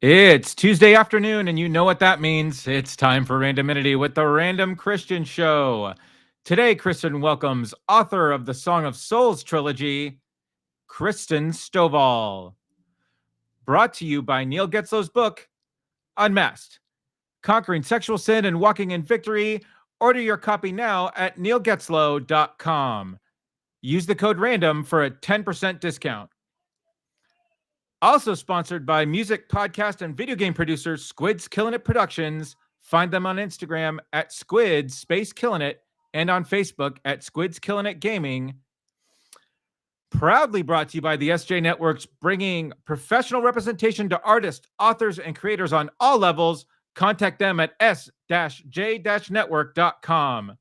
It's Tuesday afternoon, and you know what that means. It's time for Randomity with the Random Christian Show. Today, Kristen welcomes author of the Song of Souls Trilogy, Kristen Stovall. Brought to you by Neil Getzlow's book, Unmasked, Conquering Sexual Sin and Walking in Victory. Order your copy now at neilgetzlow.com. Use the code RANDOM for a 10% discount. Also sponsored by music, podcast, and video game producer Squid's Killin' It Productions. Find them on Instagram at Squid Space Killin' It and on Facebook at Squid's Killin' It Gaming. Proudly brought to you by the SJ Networks, bringing professional representation to artists, authors, and creators on all levels. Contact them at s-j-network.com.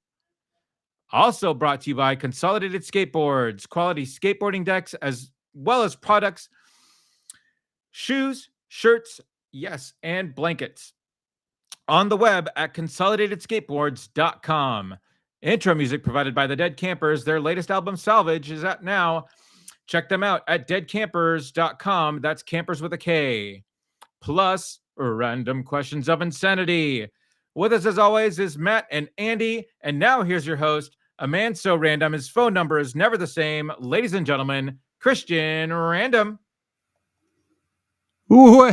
Also brought to you by Consolidated Skateboards, quality skateboarding decks, as well as products, shoes, shirts, yes, and blankets. On the web at consolidatedskateboards.com. Intro music provided by the Dead Campers. Their latest album, Salvage, is out now. Check them out at deadcampers.com. That's campers with a K. Plus, random questions of insanity. With us, as always, is Matt and Andy. And now here's your host, a man so random his phone number is never the same. Ladies and gentlemen, Christian Random. Well,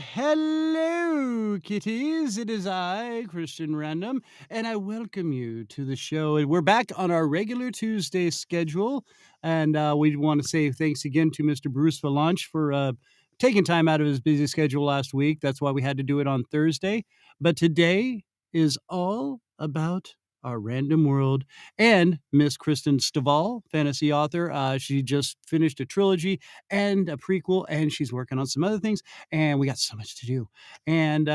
hello, kitties. It is I, Christian Random, and I welcome you to the show. And we're back on our regular Tuesday schedule, and we want to say thanks again to Mr. Bruce Valanche for taking time out of his busy schedule last week. That's why we had to do it on Thursday. But today is all about our random world, and Miss Kristen Stovall, fantasy author. She just finished a trilogy and a prequel, and she's working on some other things, and we got so much to do. And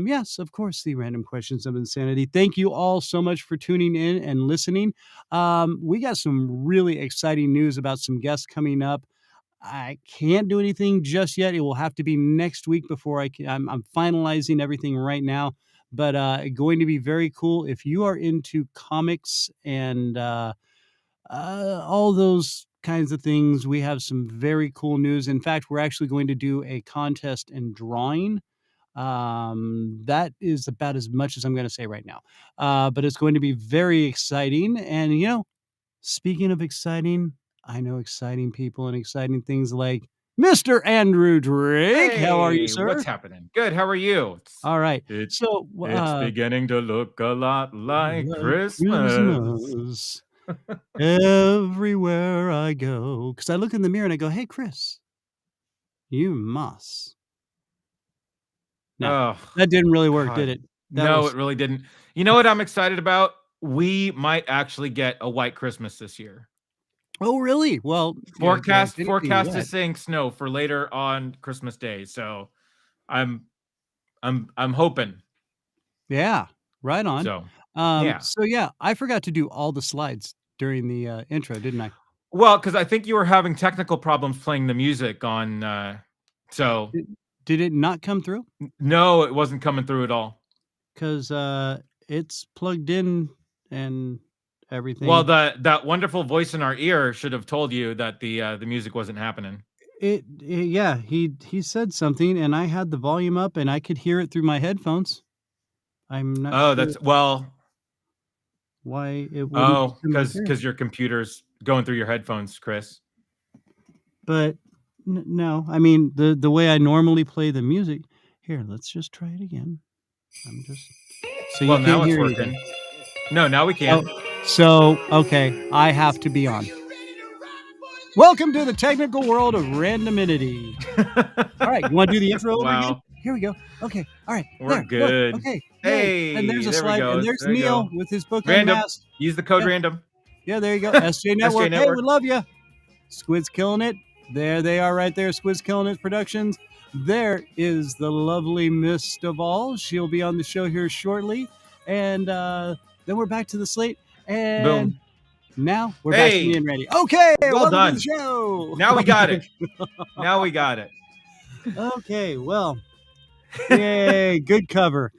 yes, of course, the random questions of insanity. Thank you all so much for tuning in and listening. We got some really exciting news about some guests coming up. I can't do anything just yet. It will have to be next week before I'm finalizing everything right now. But going to be very cool. If you are into comics and all those kinds of things, we have some very cool news. In fact, we're actually going to do a contest and drawing. That is about as much as I'm going to say right now. But it's going to be very exciting. And, speaking of exciting, I know exciting people and exciting things like Mr. Andrew Drake. Hey, how are you, sir? What's happening? Good. How are you? All right. It's beginning to look a lot like Christmas. Everywhere I go. Because I look in the mirror and I go, hey, Chris, you must. No, that didn't really work, God. did it? It really didn't. You know what I'm excited about? We might actually get a white Christmas this year. Oh, really? Well, forecast is saying snow for later on Christmas Day, so I'm hoping. Yeah, right on. So yeah, I forgot to do all the slides during the intro, didn't I? Well, because I think you were having technical problems playing the music on. So did it not come through? No, it wasn't coming through at all. Because it's plugged in and everything. Well, that wonderful voice in our ear should have told you that the music wasn't happening. Yeah, he said something, and I had the volume up, and I could hear it through my headphones. I'm not. Oh, sure. Why it? Because your computer's going through your headphones, Chris. But no, I mean the way I normally play the music. Here, let's just try it again. So you now it's working. Anything. No, now we can't. So, okay, I have to be on. Welcome to the technical world of randomity. All right, you want to do the intro over again? Here we go. Okay, all right. We're good. Okay. Hey, and there's a slide, and there's Neil with his book Random. Unmasked. Use the code random. Yeah, there you go. SJ Network. Hey, we love you. Squid's killing it. There they are right there. Squid's killing it Productions. There is the lovely Miss Stovall. She'll be on the show here shortly. And then we're back to the slate. And boom. Now we're back to me and ready. Okay, well done. To the show. Now we got it. Okay, well, yay, good cover.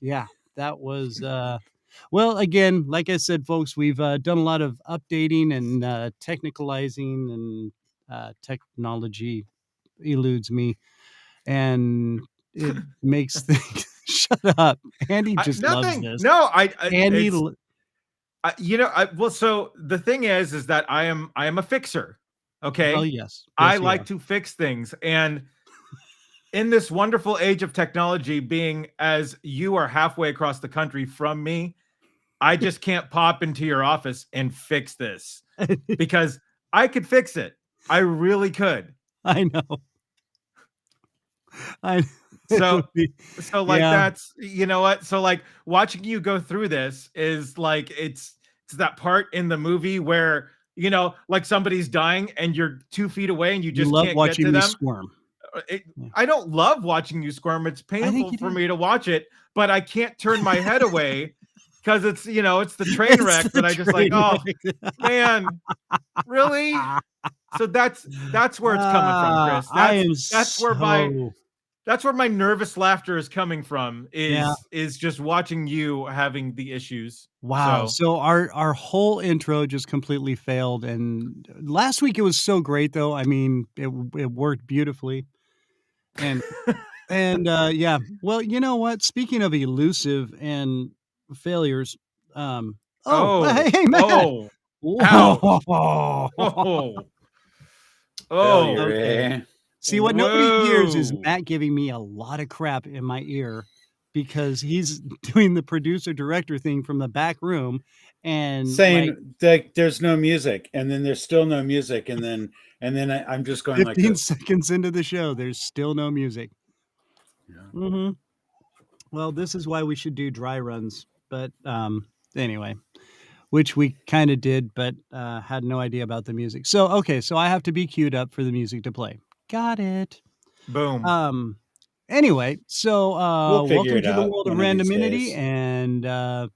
Yeah, that was, well, again, like I said, folks, we've done a lot of updating and technicalizing, and technology eludes me. and it makes things. Shut up, Andy just loves Nothing. this. No, Andy, it's well, so the thing is that I am a fixer. well, Okay, yes, I you are. like to fix things, and in this wonderful age of technology, being as you are halfway across the country from me, I just can't pop into your office and fix this because I could fix it. I really could. I know. I it So would be, like yeah. that's you know what? So like watching you go through this is like it's that part in the movie where like somebody's dying and you're 2 feet away and you You just love can't get watching to me them. squirm. It, Yeah. I don't love watching you squirm. It's I think painful you for do. me to watch it, but I can't turn my head away because it's it's the train It's wreck the that I just like, train oh wreck. man, really? So that's where it's coming from, Chris. I am That's where my so that's where my nervous laughter is coming from yeah. is just watching you having the issues. Wow. So, So our whole intro just completely failed, and last week it was so great though. I mean, it worked beautifully. And yeah. Well, you know what? Speaking of elusive and failures, oh, hey, Matt. oh, ouch. Whoa. Oh, Failure, oh, Okay. eh? See, what nobody hears is whoa. Matt giving me a lot of crap in my ear because he's doing the producer director thing from the back room, and like Saying that there's no music, and then there's still no music, and then I'm just going like 15 this. seconds into the show, there's still no music. Yeah. Mm-hmm. Well, this is why we should do dry runs, but anyway, which we kind of did, but had no idea about the music. So okay, so I have to be queued up for the music to play. Got it. Boom. Anyway, so We'll figure welcome it to the out world of one of these randomity, days. and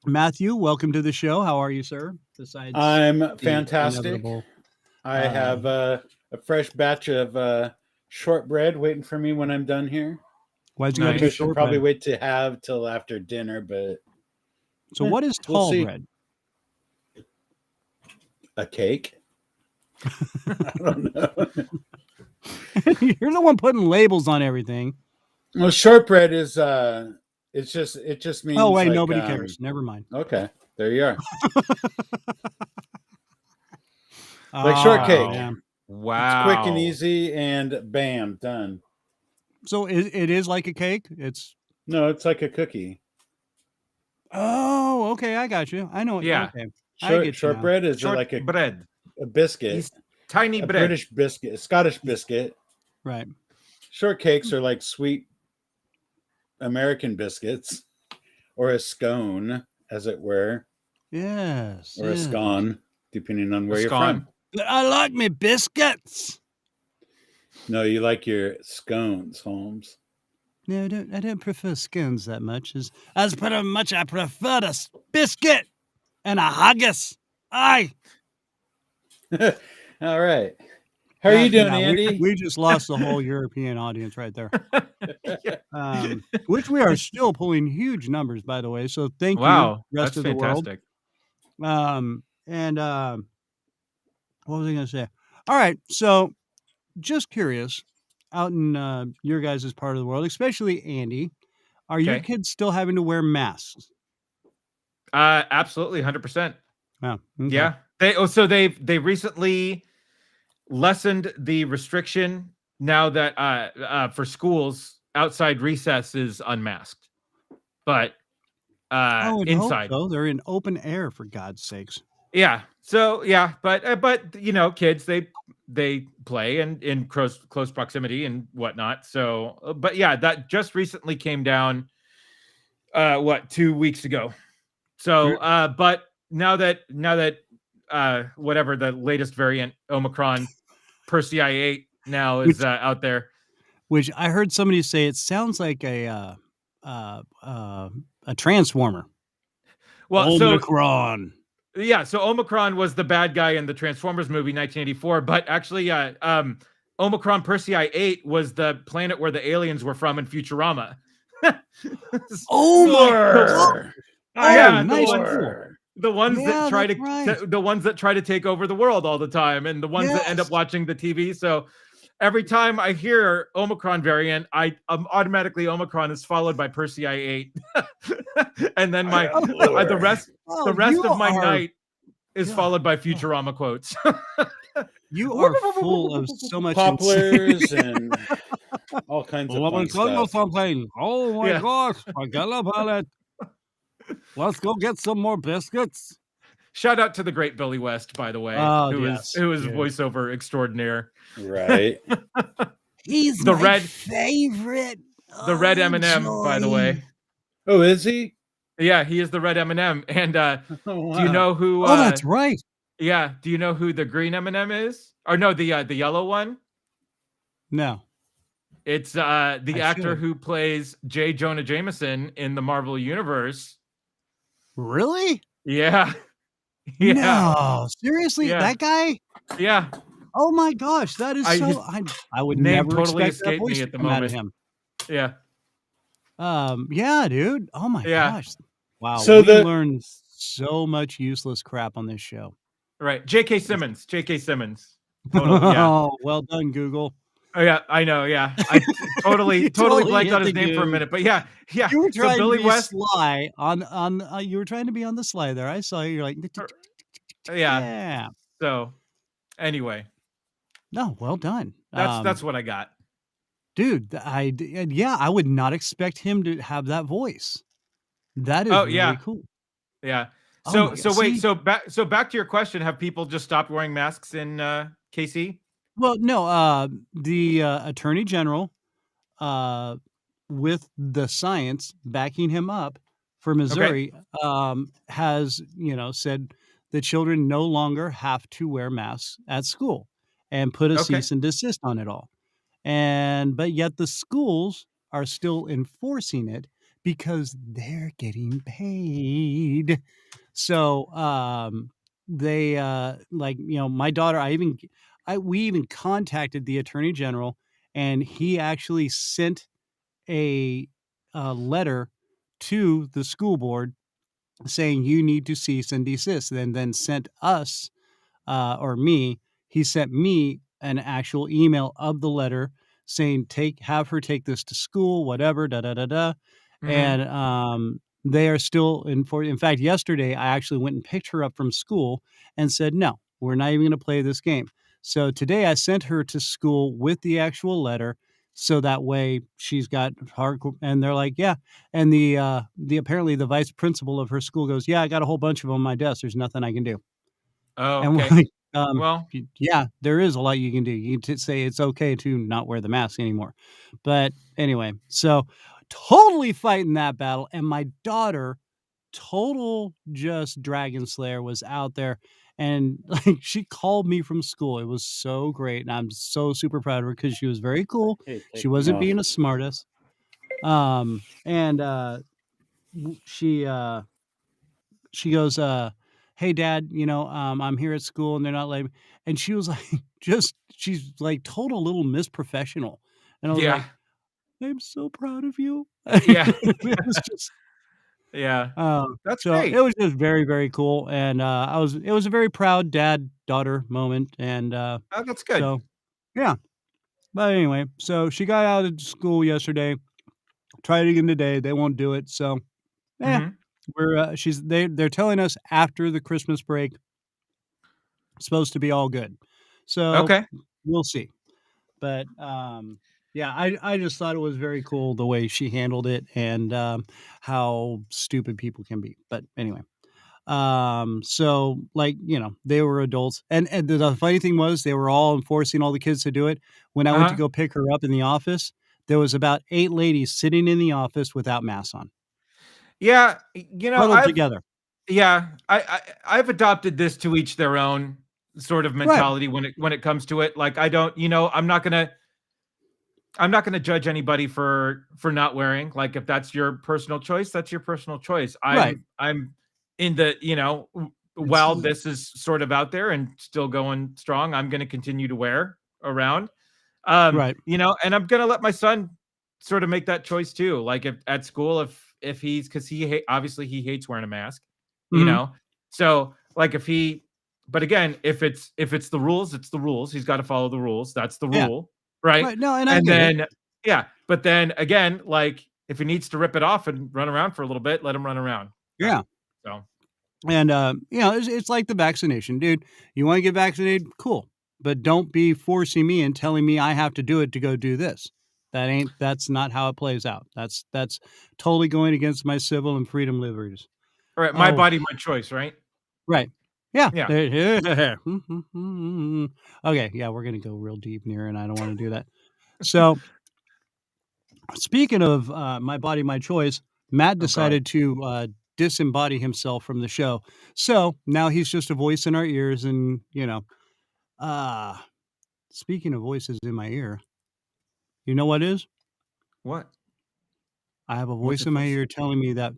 Matthew, welcome to the show. How are you, sir? Besides, I'm the fantastic. inevitable. I have a fresh batch of shortbread waiting for me when I'm done here. Why'd you got to Nice. be Which I should probably shortbread? wait to have till after dinner, but So what is we'll tall see. bread? A cake? I don't know. You're the one putting labels on everything. Well, shortbread is it just means Oh wait, like, nobody cares. Never mind. Okay, there you are. Like Oh, shortcake. man. It's quick and Wow. easy, and bam, done. So it is like a cake. It's No, it's like a cookie. oh, okay. I got you. I know. Yeah. Okay, I get you now. Shortbread is Short like a bread. biscuit, Tiny a bread. British biscuit, a Scottish biscuit. Right. Shortcakes are like sweet American biscuits, or a scone, as it were, Yes. or a yes. scone, depending on where A you're scone. from. I like me biscuits. No, you like your scones, Holmes. No, I don't prefer scones that much. As pretty much I prefer a biscuit and a haggis. Aye. All right. How are you doing, Andy? We just lost the whole European audience right there. Which we are still pulling huge numbers, by the way. So thank you, Wow, rest that's of the world. fantastic. And what was I going to say? All right. So just curious, out in your guys' part of the world, especially Andy, are your Okay. kids still having to wear masks? Absolutely, 100%. Oh, okay. Yeah. They recently lessened the restriction now that for schools outside recess is unmasked. But I would inside. hope so. They're in open air, for God's sakes. Yeah. So yeah, but kids they play in close proximity and whatnot. So but yeah, that just recently came down 2 weeks ago. So but now that whatever the latest variant Omicron Persei 8 now is out there. Which I heard somebody say it sounds like a transformer. Well, Omicron. So Omicron was the bad guy in the Transformers movie 1984, but actually Omicron Persei 8 was the planet where the aliens were from in Futurama. Oh my God. Yeah, nice. the ones Yeah, that try that's right. the ones that try to take over the world all the time, and the ones that end up Yes. watching the TV. So every time I hear Omicron variant, automatically Omicron is followed by Percy I 8. And then the rest Oh, the rest you of my are night is God. followed by Futurama quotes. You are full of so much Poplars and all kinds of Let me fun tell you stuff. something. Oh my Yeah. gosh, forget about it. Let's go get some more biscuits. Shout out to the great Billy West, by the way, Oh, who yes, is dude. voiceover extraordinaire. Right. He's The my red favorite. the red Oh, M&M, by the joy. way. Oh, is he? Yeah, he is the red M&M. And Oh, wow. do you know who Oh, that's right. yeah, do you know who the green M&M is? Or no, the yellow one? No. It's the I actor should. who plays J. Jonah Jameson in the Marvel Universe. Really? Yeah. Yeah. No. Seriously? Yeah. That guy? Yeah. Oh my gosh, that is His I would name never totally expect that escaped voice me to at the come out of moment. him. Yeah. Yeah, dude. Oh my Yeah. gosh. Wow, So we learned so much useless crap on this show. Right. J.K. Simmons. J.K. Simmons. Total. Yeah. Oh, well done, Google. Oh yeah, I know. Yeah, I totally You blanked hit on his the name for a Goog. minute, but yeah. You were So trying to Billy be West. sly you were trying to be on the sly there. I saw you. You're like, Yeah. yeah. So anyway, No, well done. that's what I got. Dude, I would not expect him to have that voice. That is Oh really yeah, cool. yeah. Oh my So god. wait, See? so back to your question: have people just stopped wearing masks in KC? Well, no, the attorney general uh with the science backing him up for Okay. Missouri, has, said the children no longer have to wear masks at school and put a Okay. cease and desist on it all. But yet the schools are still enforcing it because they're getting paid. So, they, my daughter, we even contacted the attorney general, and he actually sent a, letter to the school board saying, "You need to cease and desist," and then sent us, or me he sent me an actual email of the letter saying, "Have her take this to school, whatever, da, da, da, da." Mm-hmm. And, they are still in fact, yesterday, I actually went and picked her up from school and said, "No, we're not even gonna play this game." So today, I sent her to school with the actual letter, so that way she's got hardcore and they're like, "Yeah." And the apparently, the vice principal of her school goes, "Yeah, I got a whole bunch of them on my desk. There's nothing I can do." Oh, And we're okay. like, Well, yeah, there is a lot you can do. You can say it's okay to not wear the mask anymore. But anyway, so totally fighting that battle. And my daughter, total just dragon slayer, was out there and like she called me from school. It was so great. And I'm so super proud of her because she was very cool. She wasn't being a smartass. And she goes, "Hey dad, I'm here at school and they're not letting me." And she was like, she's like total little Miss Professional. And I was yeah, like, "I'm so proud of you." yeah, It was just, yeah. That's so it great. was just very, very cool. And, it was a very proud dad-daughter moment. And, Oh, that's good. so yeah. But anyway, so she got out of school yesterday, tried it again today. They won't do it. So, yeah, Mm-hmm. they're telling us after the Christmas break, supposed to be all good. So, Okay. we'll see. But, yeah, I just thought it was very cool the way she handled it and, how stupid people can be. But anyway, so, like, they were adults, and the funny thing was they were all enforcing all the kids to do it. When I went to Uh-huh. go pick her up in the office, there was about 8 ladies sitting in the office without masks on, Yeah, huddled together. I've adopted this to each their own sort of Right, mentality when it comes to it. Like I don't, I'm not gonna judge anybody for not wearing. Like if that's your personal choice, that's your personal choice. right. I'm in the, It's while this is sort of out there and still going strong, I'm gonna continue to wear around. right. And I'm gonna let my son sort of make that choice too. Like if at school, if he's because obviously he hates wearing a mask, you Mhm. know. So like if he, but again, if it's the rules, it's the rules. He's got to follow the rules. That's the Yeah. rule. right? No, and I And get it. then but then again, like if he needs to rip it off and run around for a little bit, let him run around. Yeah. So And it's like the vaccination, dude. You want to get vaccinated? Cool. But don't be forcing me and telling me I have to do it to go do this. That's not how it plays out. That's totally going against my civil and freedom liberties. all right, my Oh, body, my choice, right? right. Yeah. Yeah. Okay, yeah, we're gonna go real deep here, and I don't want to do that. So speaking of my body, my choice, Matt God. decided to disembody himself from the show. So now he's just a voice in our ears, and speaking of voices in my ear, you know what is? What? I have a What's voice it in my voice? ear telling me that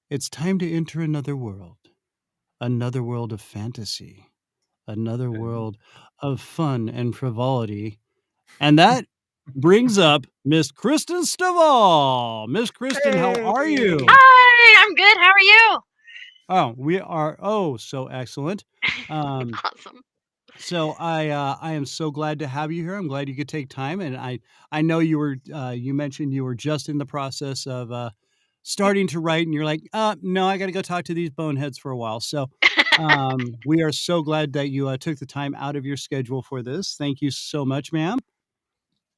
it's time to enter another world of fantasy, another world of fun and frivolity. And that brings up Miss Kristen Stovall. Miss Kristen, how are you? Hey. Hi, I'm good. How are you? Oh, we are so excellent. Awesome. So I am so glad to have you here. I'm glad you could take time, and I know you mentioned you were just in the process of starting to write, and you're like, no, I got to go talk to these boneheads for a while. So we are so glad that you took the time out of your schedule for this. Thank you so much, ma'am.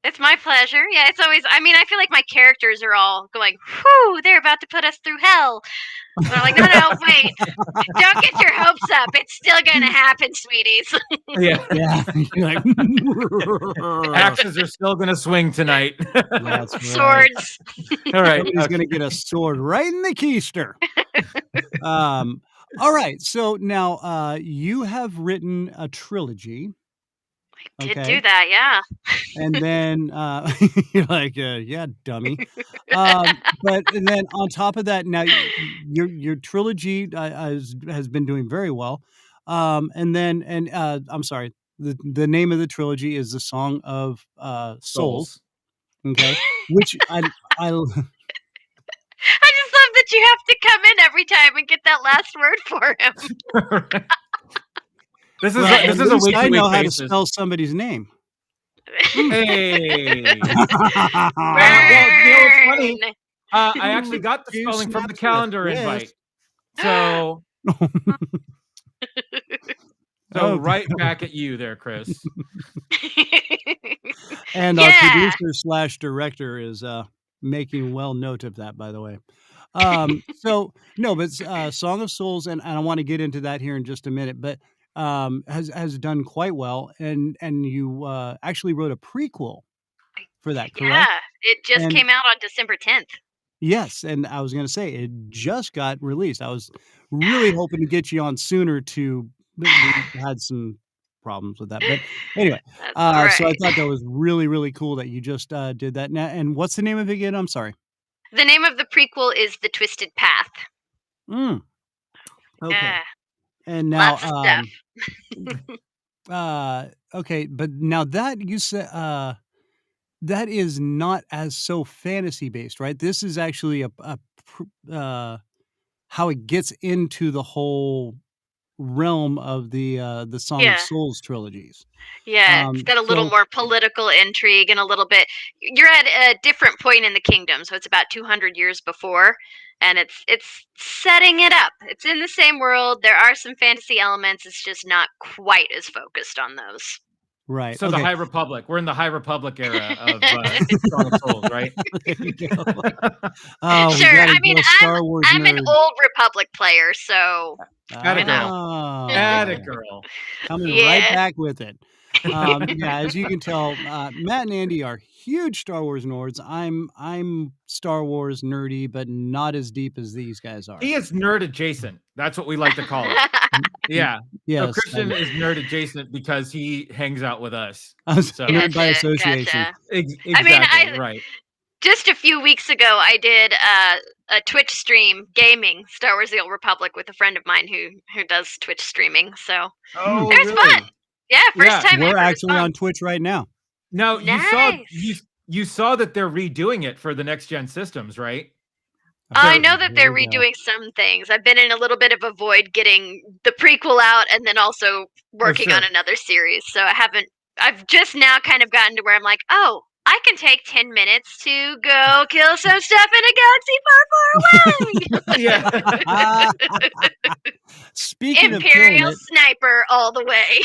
It's my pleasure. Yeah, it's always, I mean, I feel like my characters are all going, whew, they're about to put us through hell. And I'm like, no, wait. Don't get your hopes up. It's still going to happen, sweeties. Yeah. Yeah, you're like, Axes are still gonna swing tonight. that's right. Swords. All right. Somebody's gonna get a sword right in the keister. All right. So now you have written a trilogy. I did Okay. do that, yeah. And then you're like, yeah, dummy. But and then on top of that, now your trilogy has been doing very well. I'm sorry, the name of the trilogy is the Song of Souls. Okay, which I I just love that you have to come in every time and get that last word for him. This is well, this at is a least week I to know week how to basis. spell somebody's name. Hey. Well, it's funny. Burn. I actually got the You spelling from the snapped calendar with a invite. So Okay. right back at you there, Chris. And our Yeah. producer slash director is making well note of that, by the way. So no, but Song of Souls, and I want to get into that here in just a minute, but has done quite well, and you actually wrote a prequel for that, correct? Yeah, it just And came out on December 10th. yes, and I was going to say it just got released. I was really hoping to get you on sooner but we had some problems with that. But anyway, That's all so I right. thought that was really, really cool that you just did that. Now, and what's the name of it again? I'm sorry. The name of the prequel is The Twisted Path. Okay. Yeah, And now, lots of stuff. okay, but now that you said that is not as so fantasy based, right? This is actually how it gets into the whole realm of the Song of Yeah. Souls trilogies. Yeah, it's got a little So more political intrigue and a little bit. You're at a different point in the kingdom, so it's about 200 years before, and it's setting it up. It's in the same world. There are some fantasy elements. It's just not quite as focused on those. right, So the okay. High Republic. We're in the High Republic era of Song of Souls, right? There you go. Oh, we Sure. gotta I mean, go Star Wars I'm an nerd. old Republic player, so Atta you know. girl. Oh, Atta girl. coming right Yeah. back with it. Yeah, as you can tell, Matt and Andy are huge Star Wars nerds. I'm Star Wars nerdy, but not as deep as these guys are. He is nerd adjacent. That's what we like to call it. Yeah. So Yes, Christian is nerd adjacent because he hangs out with us. I was So nerd by Gotcha, association. gotcha. exactly right. Just a few weeks ago, I did a Twitch stream gaming Star Wars: The Old Republic with a friend of mine who does Twitch streaming. So Oh, it was really? fun. Yeah, first time We're ever. actually on Twitch right now. Now Nice. you saw that they're redoing it for the next gen systems, right? I They're- know that they're There you go. redoing some things. I've been in a little bit of a void getting the prequel out and then also working on sure. another series. So I haven't I've just now kind of gotten to where I'm like, oh, I can take 10 minutes to go kill some stuff in a galaxy far, far away. Yeah. Speaking of killing Imperial it, sniper all the way.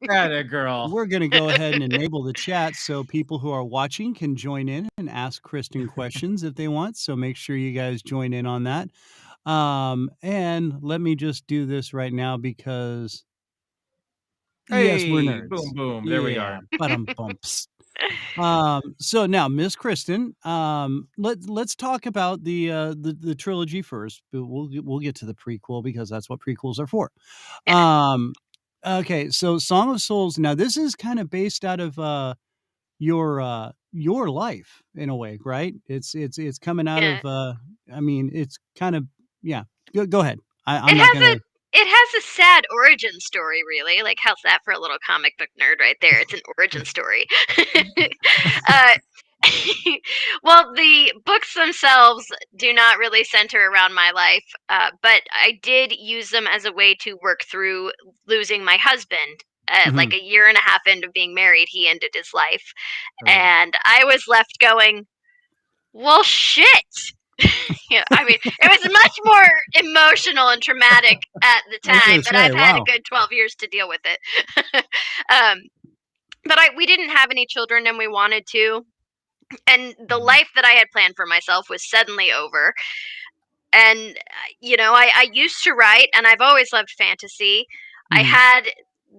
Atta girl. we're going to go ahead and enable the chat so people who are watching can join in and ask Kristen questions if they want. So make sure you guys join in on that. And let me just do this right now because yes, we're Hey, nerds. boom, boom. There we Yeah, are. bumps. So now, Miss Kristen, let's talk about the trilogy first. But we'll get to the prequel because that's what prequels are for. Okay, so Song of Souls. Now, this is kind of based out of your life in a way, right? It's coming out Yeah. of I mean, it's kind of yeah. Go ahead. I'm It not has gonna. it has a sad origin story, really. Like, how's that for a little comic book nerd right there? It's an origin story. uh, well, the books themselves do not really center around my life, but I did use them as a way to work through losing my husband. Like a year and a half into being married, he ended his life. Oh. And I was left going, well, shit. Yeah, I mean, it was much more emotional and traumatic at the I was time, gonna but say, I've had a wow. good 12 years to deal with it. But we didn't have any children and we wanted to. And the life that I had planned for myself was suddenly over. And, I used to write and I've always loved fantasy. I had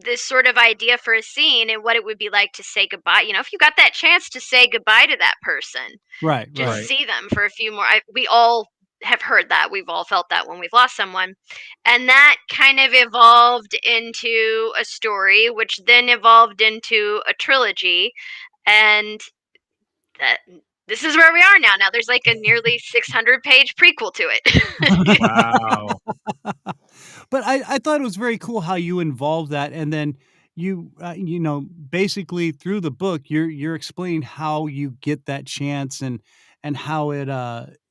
this sort of idea for a scene and what it would be like to say goodbye. If you got that chance to say goodbye to that person, Right, just right. see them for a few more. We all have heard that. We've all felt that when we've lost someone. And that kind of evolved into a story, which then evolved into a trilogy. And this is where we are now. Now there's like a nearly 600-page prequel to it. Wow. But I thought it was very cool how you involved that, and then you basically through the book you're explaining how you get that chance and how it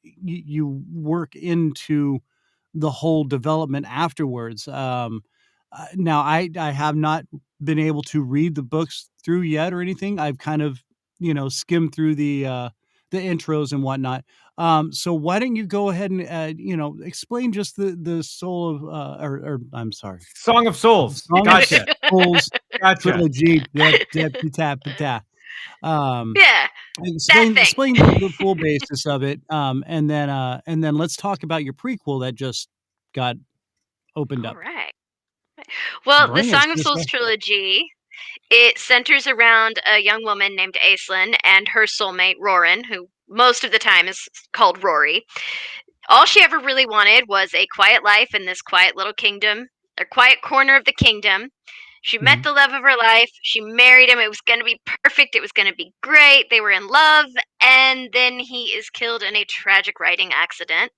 you work into the whole development afterwards. Now I have not been able to read the books through yet or anything. I've kind of skimmed through the intros and whatnot. So why don't you go ahead and explain just the soul of or I'm sorry, Song of Souls. Song of Gotcha. Souls Gotcha. Trilogy. Um, Yeah, that thing. explain the full basis of it. And then let's talk about your prequel that just got opened All up. right. Well, the Bring it, Song of Souls sister. trilogy, it centers around a young woman named Aislinn and her soulmate Roran, who most of the time is called Rory. All she ever really wanted was a quiet life in this quiet little kingdom, a quiet corner of the kingdom. She met the love of her life. She married him. It was going to be perfect. It was going to be great. They were in love. And then he is killed in a tragic writing accident.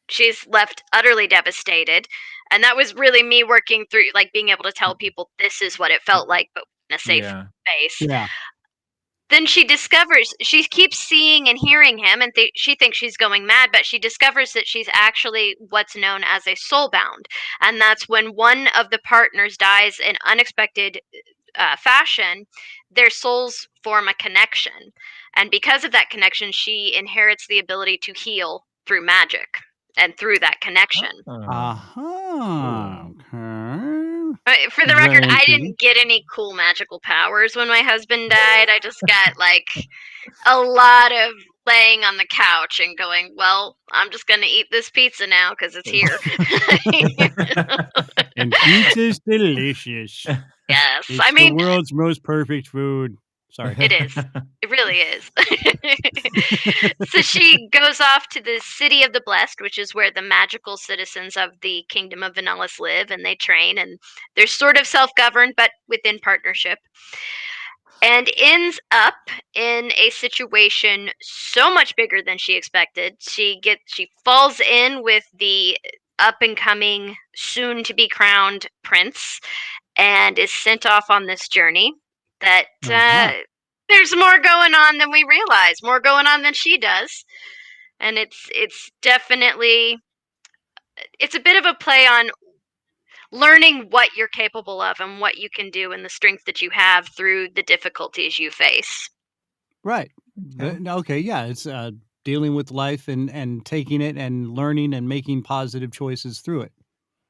She's left utterly devastated. And that was really me working through, like, being able to tell people this is what it felt like, but in a safe space. Yeah. Then she keeps seeing and hearing him, and she thinks she's going mad, but she discovers that she's actually what's known as a soulbound. And that's when one of the partners dies in unexpected fashion, their souls form a connection. And because of that connection, she inherits the ability to heal through magic and through that connection. Okay. For the record, I didn't get any cool magical powers when my husband died. I just got like a lot of laying on the couch and going, well, I'm just going to eat this pizza now because it's here. And pizza's delicious. Yes. It's I mean, the world's most perfect food. Sorry. it is. It really is. So she goes off to the City of the Blessed, which is where the magical citizens of the Kingdom of Vanellis live, and they train, and they're sort of self-governed, but within partnership. And ends up in a situation so much bigger than she expected. She falls in with the up-and-coming, soon-to-be crowned prince, and is sent off on this journey that there's more going on than we realize, more going on than she does. And it's definitely, it's a bit of a play on learning what you're capable of and what you can do and the strength that you have through the difficulties you face. Right. Okay. Yeah. It's dealing with life and taking it and learning and making positive choices through it.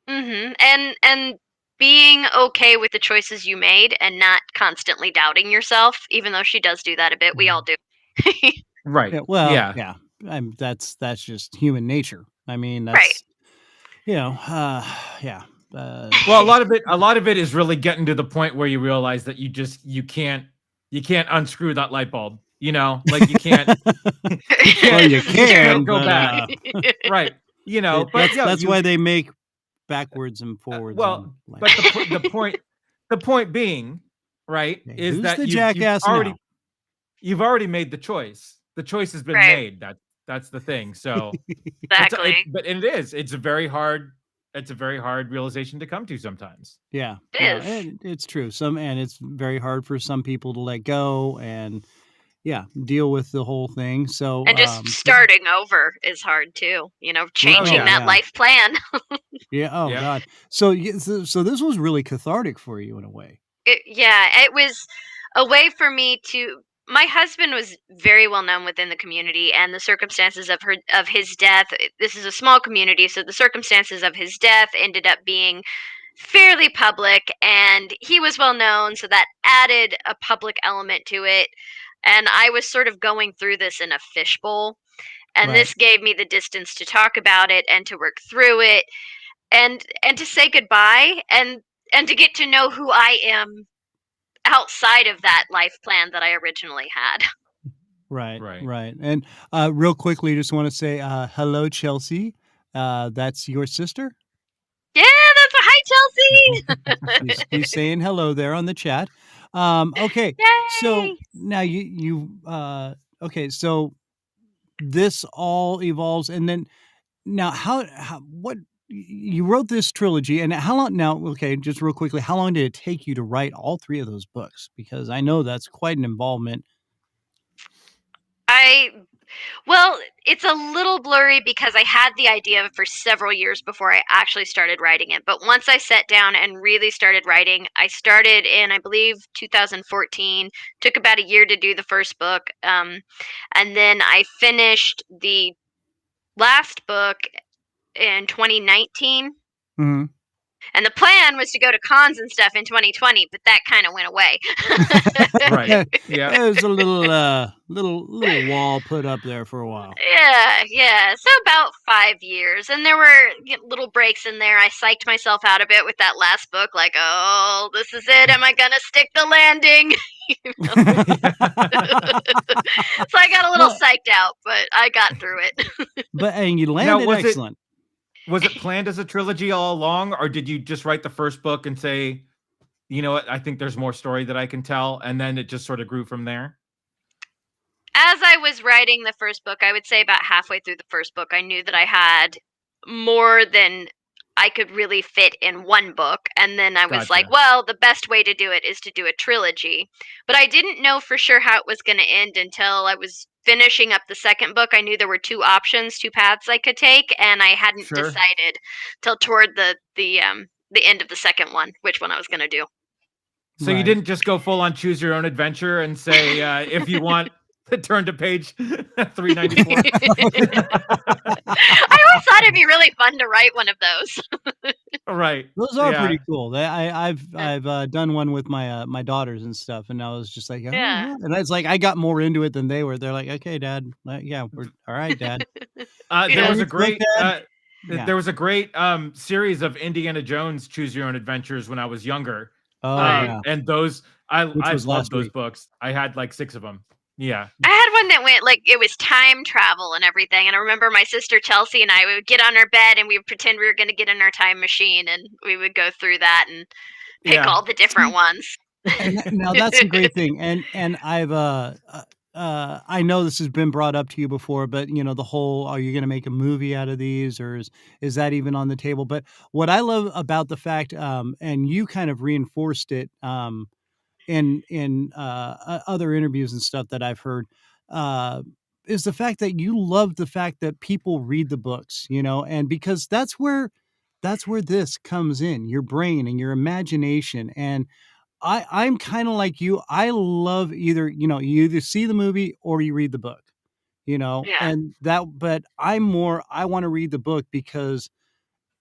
And being okay with the choices you made and not constantly doubting yourself, even though she does do that a bit. We all do. Right. Yeah. Well, Yeah. yeah. That's just human nature. I mean, Right. that's yeah. Well, a lot of it is really getting to the point where you realize that you can't unscrew that light bulb. You know, like you can't Well, you This is true. can, go but back. Right. You know, but yeah, that's why they make backwards and forwards. well, and but the point being, right, Okay, is who's that the jackass now? you've already made the choice. The choice has been Right. made. That's the thing. So Exactly. it's a very hard realization to come to sometimes. Yeah, It no, is. it's true. And it's very hard for some people to let go and deal with the whole thing. So And just starting over is hard too. Changing yeah. that life plan. Yeah. Oh Yep. God. So so this was really cathartic for you in a way. It was a way for me to. My husband was very well known within the community, and the circumstances of his death. This is a small community, so the circumstances of his death ended up being fairly public, and he was well known, so that added a public element to it. And I was sort of going through this in a fishbowl, and Right. this gave me the distance to talk about it and to work through it, and to say goodbye, and to get to know who I am outside of that life plan that I originally had. Right. Right. Right. And real quickly, just want to say hello, Chelsea. That's your sister. Yeah, that's a hi, Chelsea. She's saying hello there on the chat. Okay. So Yay! now okay. So this all evolves, and then now what you wrote this trilogy, and how long now? Okay, just real quickly, how long did it take you to write all three of those books? Because I know that's quite an involvement. Well, it's a little blurry because I had the idea for several years before I actually started writing it. But once I sat down and really started writing, I started in, I believe, 2014. Took about a year to do the first book. And then I finished the last book in 2019. Mm-hmm. And the plan was to go to cons and stuff in 2020, but that kind of went away. Right. Yeah. There's a little wall put up there for a while. Yeah. So about 5 years, and there were little breaks in there. I psyched myself out a bit with that last book, like, oh, this is it. Am I gonna stick the landing? So I got a little psyched out, but I got through it. And you landed was excellent. Was it planned as a trilogy all along, or did you just write the first book and say, you know what, I think there's more story that I can tell, and then it just sort of grew from there? As I was writing the first book, I would say about halfway through the first book, I knew that I had more than I could really fit in one book. And then I was like, Gotcha. well, the best way to do it is to do a trilogy. But I didn't know for sure how it was going to end until I was finishing up the second book. I knew there were two options, two paths I could take, and I hadn't Sure. decided till toward the end of the second one which one I was going to do. So you Right. didn't just go full on choose your own adventure and say, if you want to turn to page 394. I always thought it'd be really fun to write one of those. Right. Those are Yeah. pretty cool. I've done one with my daughters and stuff, and I was just like, oh, Yeah. yeah. And it's like I got more into it than they were. They're like, okay, Dad, yeah, we're all right, Dad. There was a Like great that? Yeah. there was a great series of Indiana Jones choose your own adventures when I was younger. Oh Right. yeah. And those I Which was loved last those week. books. I had like 6 of them. Yeah. I had one that went like it was time travel and everything. And I remember my sister Chelsea and I would get on our bed and we would pretend we were going to get in our time machine and we would go through that and pick Yeah. all the different ones. And now that's a great thing. And I've I know this has been brought up to you before, but the whole, are you going to make a movie out of these, or is that even on the table? But what I love about the fact, and you kind of reinforced it, in other interviews and stuff that I've heard, is the fact that you love the fact that people read the books, and because that's where that's where this comes in, your brain and your imagination. And I'm kind of like you. I love either, you either see the movie or you read the book, Yeah. and but I want to read the book because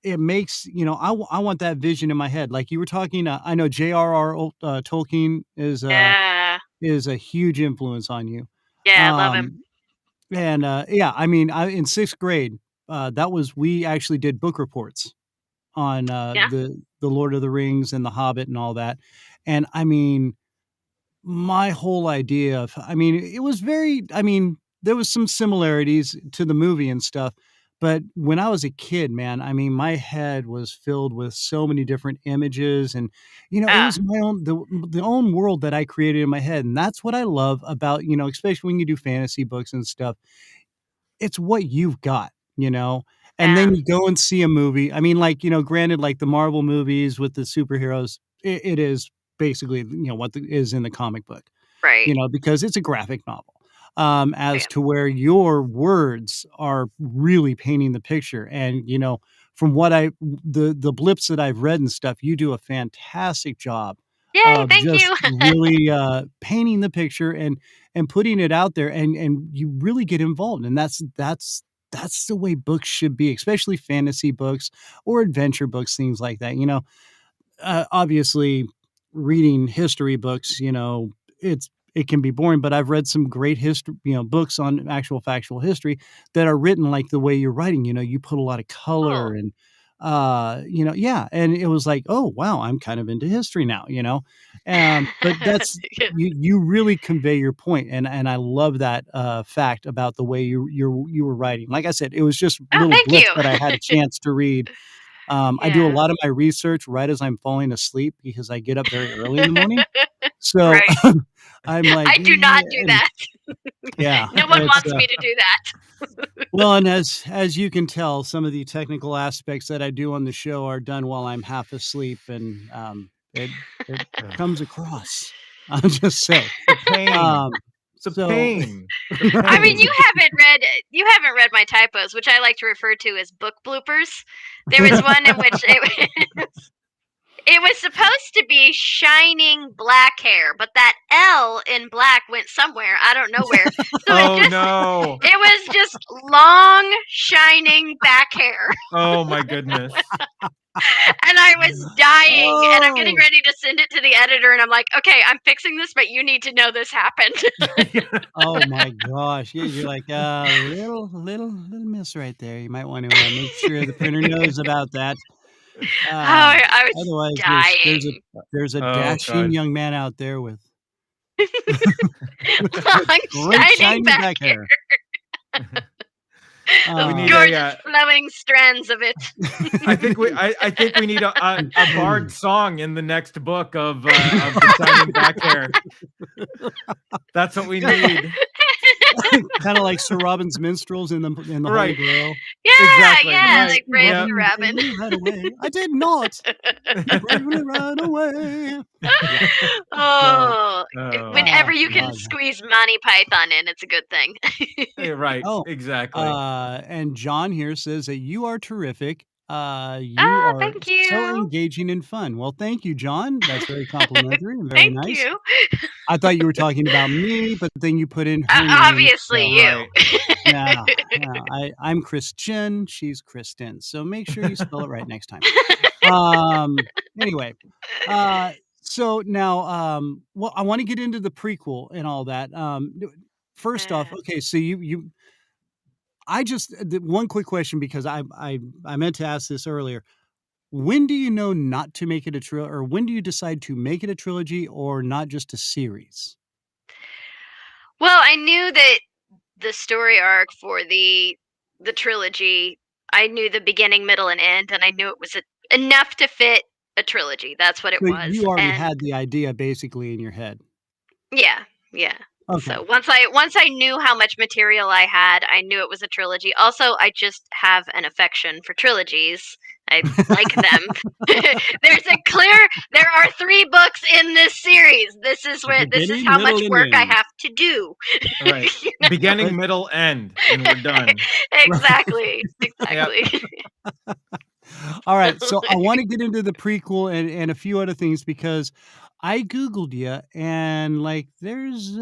it makes, I want that vision in my head. Like you were talking, I know J.R.R. Tolkien Yeah. is a huge influence on you. Yeah, I love him. Um, and yeah, I mean, in sixth grade, we actually did book reports on Yeah. the Lord of the Rings and the Hobbit and all that. And I mean, my whole idea of, it was there was some similarities to the movie and stuff, but when I was a kid, man, my head was filled with so many different images, and it Ah, was my own the own world that I created in my head, and that's what I love about, especially when you do fantasy books and stuff. It's what you've got, and yeah. then you go and see a movie. Like, granted, like the Marvel movies with the superheroes, it is basically, what is in the comic book, Right. because it's a graphic novel, Yeah. as to where your words are really painting the picture. And, from what the blips that I've read and stuff, you do a fantastic job Yay, of thank just you. really, painting the picture and putting it out there, and you really get involved. And that's the way books should be, especially fantasy books or adventure books, things like that. Obviously, reading history books, it can be boring, but I've read some great history, books on actual factual history that are written like the way you're writing. You put a lot of color Cool. and, yeah. And it was like, oh wow, I'm kind of into history now. But that's you really convey your point, and I love that fact about the way you were writing. Like I said, it was just Oh, little thank blips you. that I had a chance to read. I do a Yeah. lot of my research right as I'm falling asleep because I get up very early in the morning. So Right. I'm like, I do not do and that. yeah, No one it's wants me to do that. well, and as you can tell, some of the technical aspects that I do on the show are done while I'm half asleep, and it Ugh. comes across. I'll just say, The pain. um, The so pain. The I mean, pain. you haven't read my typos, which I like to refer to as book bloopers. There was one in which it was supposed to be shining black hair, but that L in black went somewhere. I don't know where. So Oh no. it was just long, shining back hair. Oh my goodness. And I was dying, and I'm getting Oh. ready to send it to the editor, and I'm like, okay, I'm fixing this, but you need to know this happened. Oh my gosh. Yeah, you're like, little miss right there. You might want to make sure the printer knows about that. Oh, I was Otherwise, dying. there's a Oh dashing god. young man out there with Long, great shining shiny back back hair. hair. We need Gorgeous flowing strands of it. I think we need a bard song in the next book of the shining back hair. That's what we need. Kind of like Sir Robin's minstrels in the Right. Holy Grail. Yeah, Exactly, yeah, right. like Brave Yep. the Rabbit. Right away. I did not. Bravely ran away. Oh, Oh, whenever you can God. squeeze Monty Python in, it's a good thing. yeah, right. Oh, Exactly. and John here says that you are terrific. You Ah, are thank so you. engaging and fun. Well, thank you, John. That's very complimentary and very Thank nice. you. I thought you were talking about me, but then you put in her name. Obviously, so- you. Right. Yeah, I'm Christian. She's Kristen. So make sure you spell it right next time. Anyway, so now, well, I want to get into the prequel and all that. First off, okay, so one quick question, because I meant to ask this earlier. When do you know not to make it a trilogy, or when do you decide to make it a trilogy or not just a series? Well, I knew that the story arc for the trilogy, I knew the beginning, middle, and end, and I knew it was enough to fit a trilogy. That's what it So was. you already And had the idea basically in your head. yeah, yeah. Okay. So once I knew how much material I had, I knew it was a trilogy. Also, I just have an affection for trilogies. I like them. There are 3 books in this series. This is Beginning, how much middle, and work I end. have to do. Right. You know? Beginning, middle, end, and we're done. Exactly. Exactly. All right, so I want to get into the prequel and a few other things because I Googled you and like there's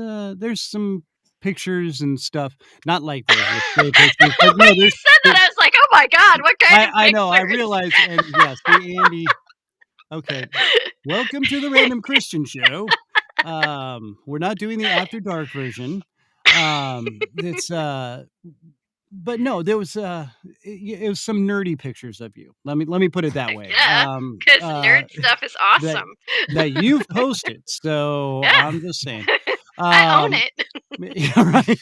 some pictures and stuff. Not like the display pictures, but When no, you said that, I was like, oh my God, what kind of I know, I pictures? realized, and yeah, see, Andy. Okay, welcome to the Random Christian Show. We're not doing the After Dark version. It's but no, there was it was some nerdy pictures of you. Let me put it that way. Yeah, because nerd stuff is That awesome. that you've posted. So Yeah. I'm just saying. I own it. Yeah, right.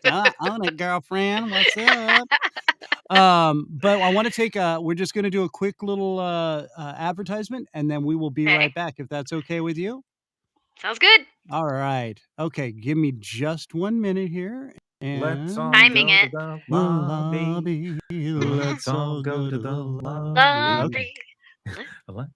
I own it, girlfriend. What's up? But I want to take we're just going to do a quick little advertisement and then we will be Okay. right back if that's okay with you. Sounds good. All right. Okay, give me just 1 minute here. Let's all And Timing go it. to the the lobby. Let's all go to the lobby. Lovely. What?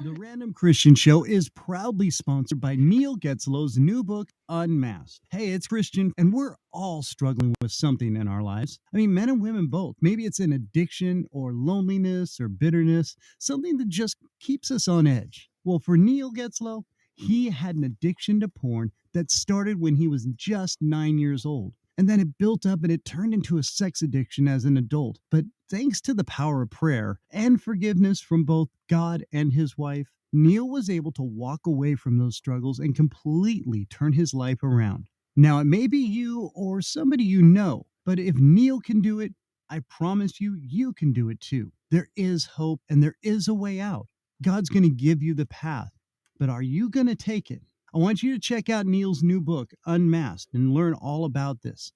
The Random Christian Show is proudly sponsored by Neil Getzlow's new book, Unmasked. Hey, it's Christian, and we're all struggling with something in our lives. I mean, men and women both. Maybe it's an addiction or loneliness or bitterness, something that just keeps us on edge. Well, for Neil Getzlow, he had an addiction to porn that started when he was just 9 years old. And then it built up and it turned into a sex addiction as an adult. But thanks to the power of prayer and forgiveness from both God and his wife, Neil was able to walk away from those struggles and completely turn his life around. Now, it may be you or somebody you know, but if Neil can do it, I promise you, you can do it too. There is hope and there is a way out. God's going to give you the path, but are you going to take it? I want you to check out Neil's new book, Unmasked, and learn all about this.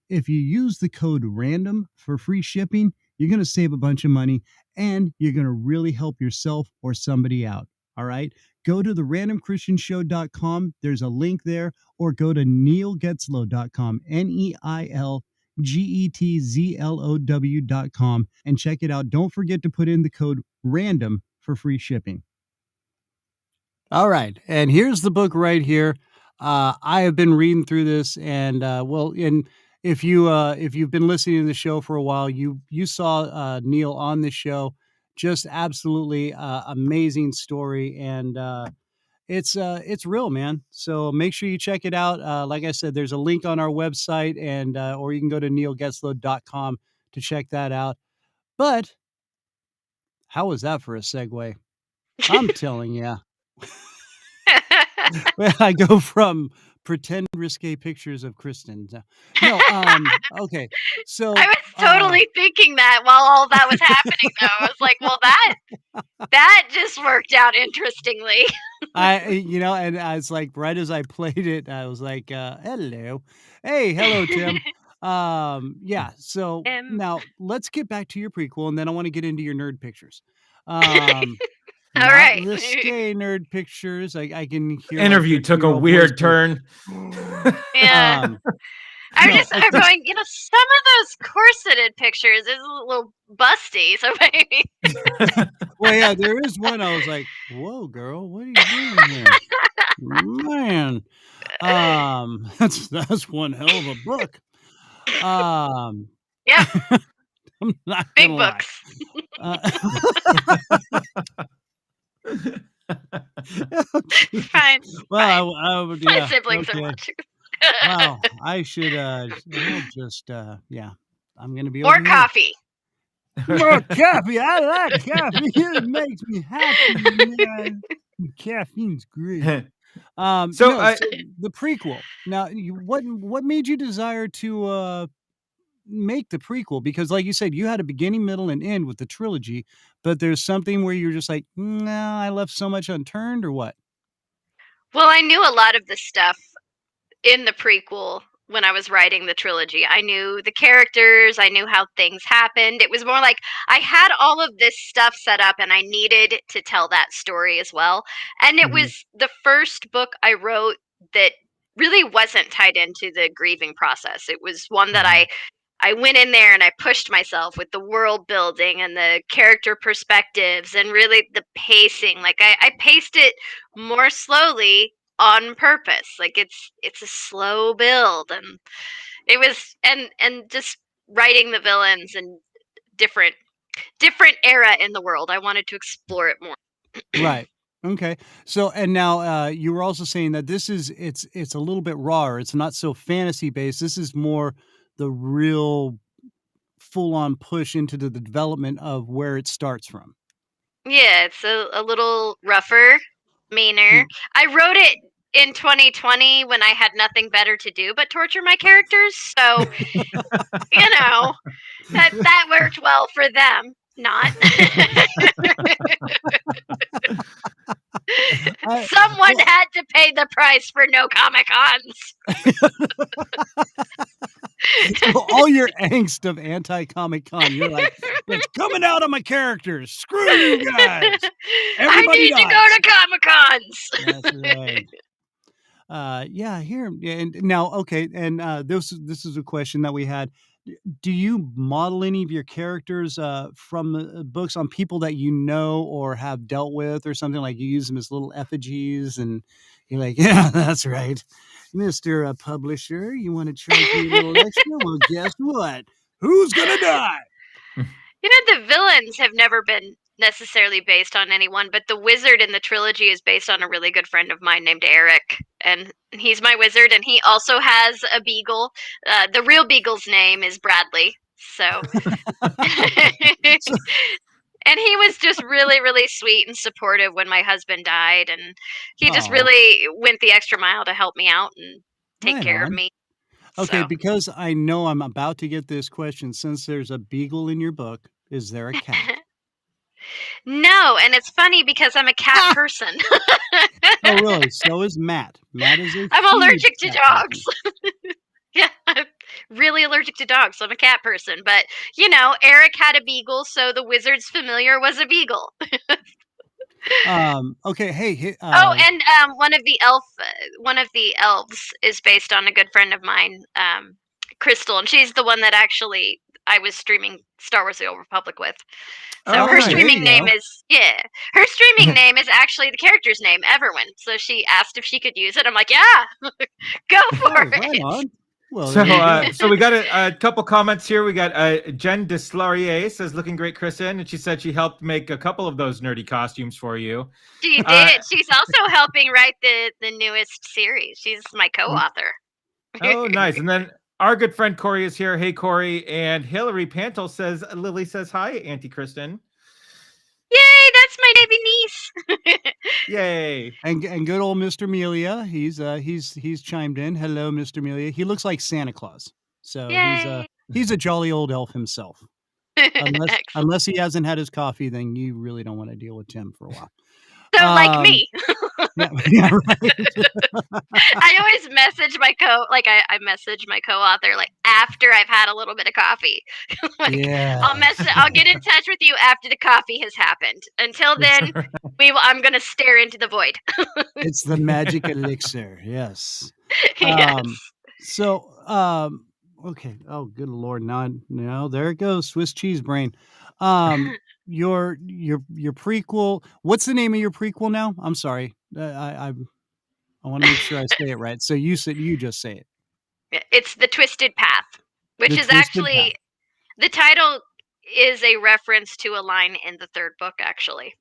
If you use the code RANDOM for free shipping, you're going to save a bunch of money and you're going to really help yourself or somebody out. All right. Go to therandomchristianshow.com. There's a link there, or go to neilgetzlow.com, NeilGetzlow.com, and check it out. Don't forget to put in the code RANDOM for free shipping. All right, and here's the book right here. I have been reading through this, and and if you've been listening to the show for a while, you saw Neil on the show. Just absolutely amazing story, and it's real, man. So make sure you check it out. Like I said, there's a link on our website, and or you can go to neilgetzlow.com to check that out. But how was that for a segue? I'm telling you. Well, I go from pretend risque pictures of Kristen. No, okay. So I was totally thinking that while all that was happening, though. I was like, well, that just worked out interestingly. and I was like, right as I played it, I was like, hello. Hey, hello, Tim. Yeah, so now let's get back to your prequel, and then I want to get into your nerd pictures. All Not right. risque nerd pictures. I can hear Interview like took a 13-year-old weird boys going, turn. Yeah. I'm no, I'm going, some of those corseted pictures is a little busty, so maybe. well, yeah, there is one. I was like, "Whoa, girl, what are you doing here, man?" That's one hell of a book. Yeah, I'm not big gonna lie. books. Fine. Well, fine. yeah, My siblings okay. are watching. Wow, I should. I'll just. Yeah, I'm gonna be More over here. coffee. More coffee. I like coffee. It makes me happy, man. Caffeine's great. The prequel. Now, what made you desire to make the prequel? Because, like you said, you had a beginning, middle, and end with the trilogy, but there's something where you're just like, no, I left so much unturned, or what? Well, I knew a lot of the stuff in the prequel when I was writing the trilogy. I knew the characters, I knew how things happened. It was more like I had all of this stuff set up and I needed to tell that story as well. And it was the first book I wrote that really wasn't tied into the grieving process. It was one that I went in there and I pushed myself with the world building and the character perspectives and really the pacing. Like I paced it more slowly on purpose. Like it's a slow build, and it was and just writing the villains and different different era in the world. I wanted to explore it more. Right. Okay. So, and now you were also saying that it's a little bit rawer. It's not so fantasy based. This is more the real full on push into the development of where it starts from. Yeah, it's a little rougher, meaner. I wrote it in 2020 when I had nothing better to do but torture my characters. So, that worked well for them. Not. Someone had to pay the price for no Comic Cons. So all your angst of anti-Comic-Con, you're like, it's coming out of my characters. Screw you guys. Everybody I need to go to Comic Cons. That's right. Yeah, here and now, okay, and this is a question that we had. Do you model any of your characters from the books on people that you know or have dealt with, or something, like you use them as little effigies, and you're like, yeah, that's right, Mr. Publisher, you want to charge me a little extra? Well, guess what? Who's gonna die? The villains have never been necessarily based on anyone, but the wizard in the trilogy is based on a really good friend of mine named Eric, and he's my wizard, and he also has a beagle. The real beagle's name is Bradley, so and he was just really, really sweet and supportive when my husband died, and he just really went the extra mile to help me out and take care of me. Okay, So. because I know I'm about to get this question, since there's a beagle in your book, is there a cat? No, and it's funny because I'm a cat person. Oh, really? So is Matt. Matt is a I'm huge allergic to cat dogs. Yeah, I'm really allergic to dogs, so I'm a cat person. But, Eric had a beagle, so the wizard's familiar was a beagle. Okay, hey. And one of the elves is based on a good friend of mine, Crystal, and she's the one that actually I was streaming Star Wars: The Old Republic with. So her streaming name is her streaming name is actually the character's name, Everwin. So she asked if she could use it. I'm like, yeah, go for it. Right on. Well, so we got a couple comments here. We got Jen Deslaurier says, "Looking great, Kristen," and she said she helped make a couple of those nerdy costumes for you. She did. She's also helping write the newest series. She's my co-author. Oh, nice. And then our good friend Corey is here. Hey, Corey. And Hillary Pantel says, Lily says, hi, Auntie Kristen. Yay, that's my baby niece. Yay. And good old Mr. Melia. He's chimed in. Hello, Mr. Melia. He looks like Santa Claus. So he's a jolly old elf himself. Unless he hasn't had his coffee, then you really don't want to deal with Tim for a while. So like me. Yeah, right. I always message my I message my co-author after I've had a little bit of coffee. I'll get in touch with you after the coffee has happened. Until then, I'm gonna stare into the void. It's the magic elixir, yes. Yes. Okay. Oh, good Lord. Now there it goes. Swiss cheese brain. Your prequel. What's the name of your prequel now? I'm sorry. I want to make sure I say it right. So you just say it. It's The Twisted Path, which is actually the title is a reference to a line in the third book, actually.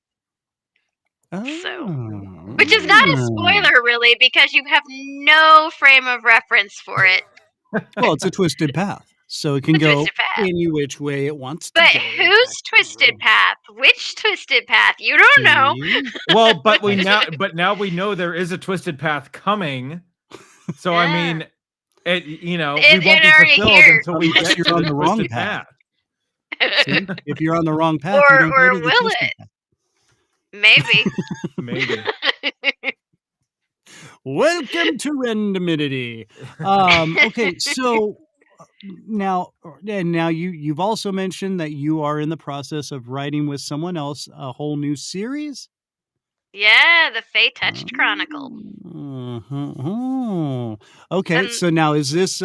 Which is not a spoiler, really, because you have no frame of reference for it. Well, it's a twisted path, so it can go any which way it wants to. But whose twisted path? Which twisted path? You don't know. Well, but now we know there is a twisted path coming. So I mean, we won't be fulfilled until we get to the wrong path. See? If you're on the wrong path, or will it? Path. Maybe. Maybe. Welcome to Randomity. Okay, so now you've also mentioned that you are in the process of writing with someone else a whole new series. Yeah, the Fae Touched Chronicle. Okay, so now is this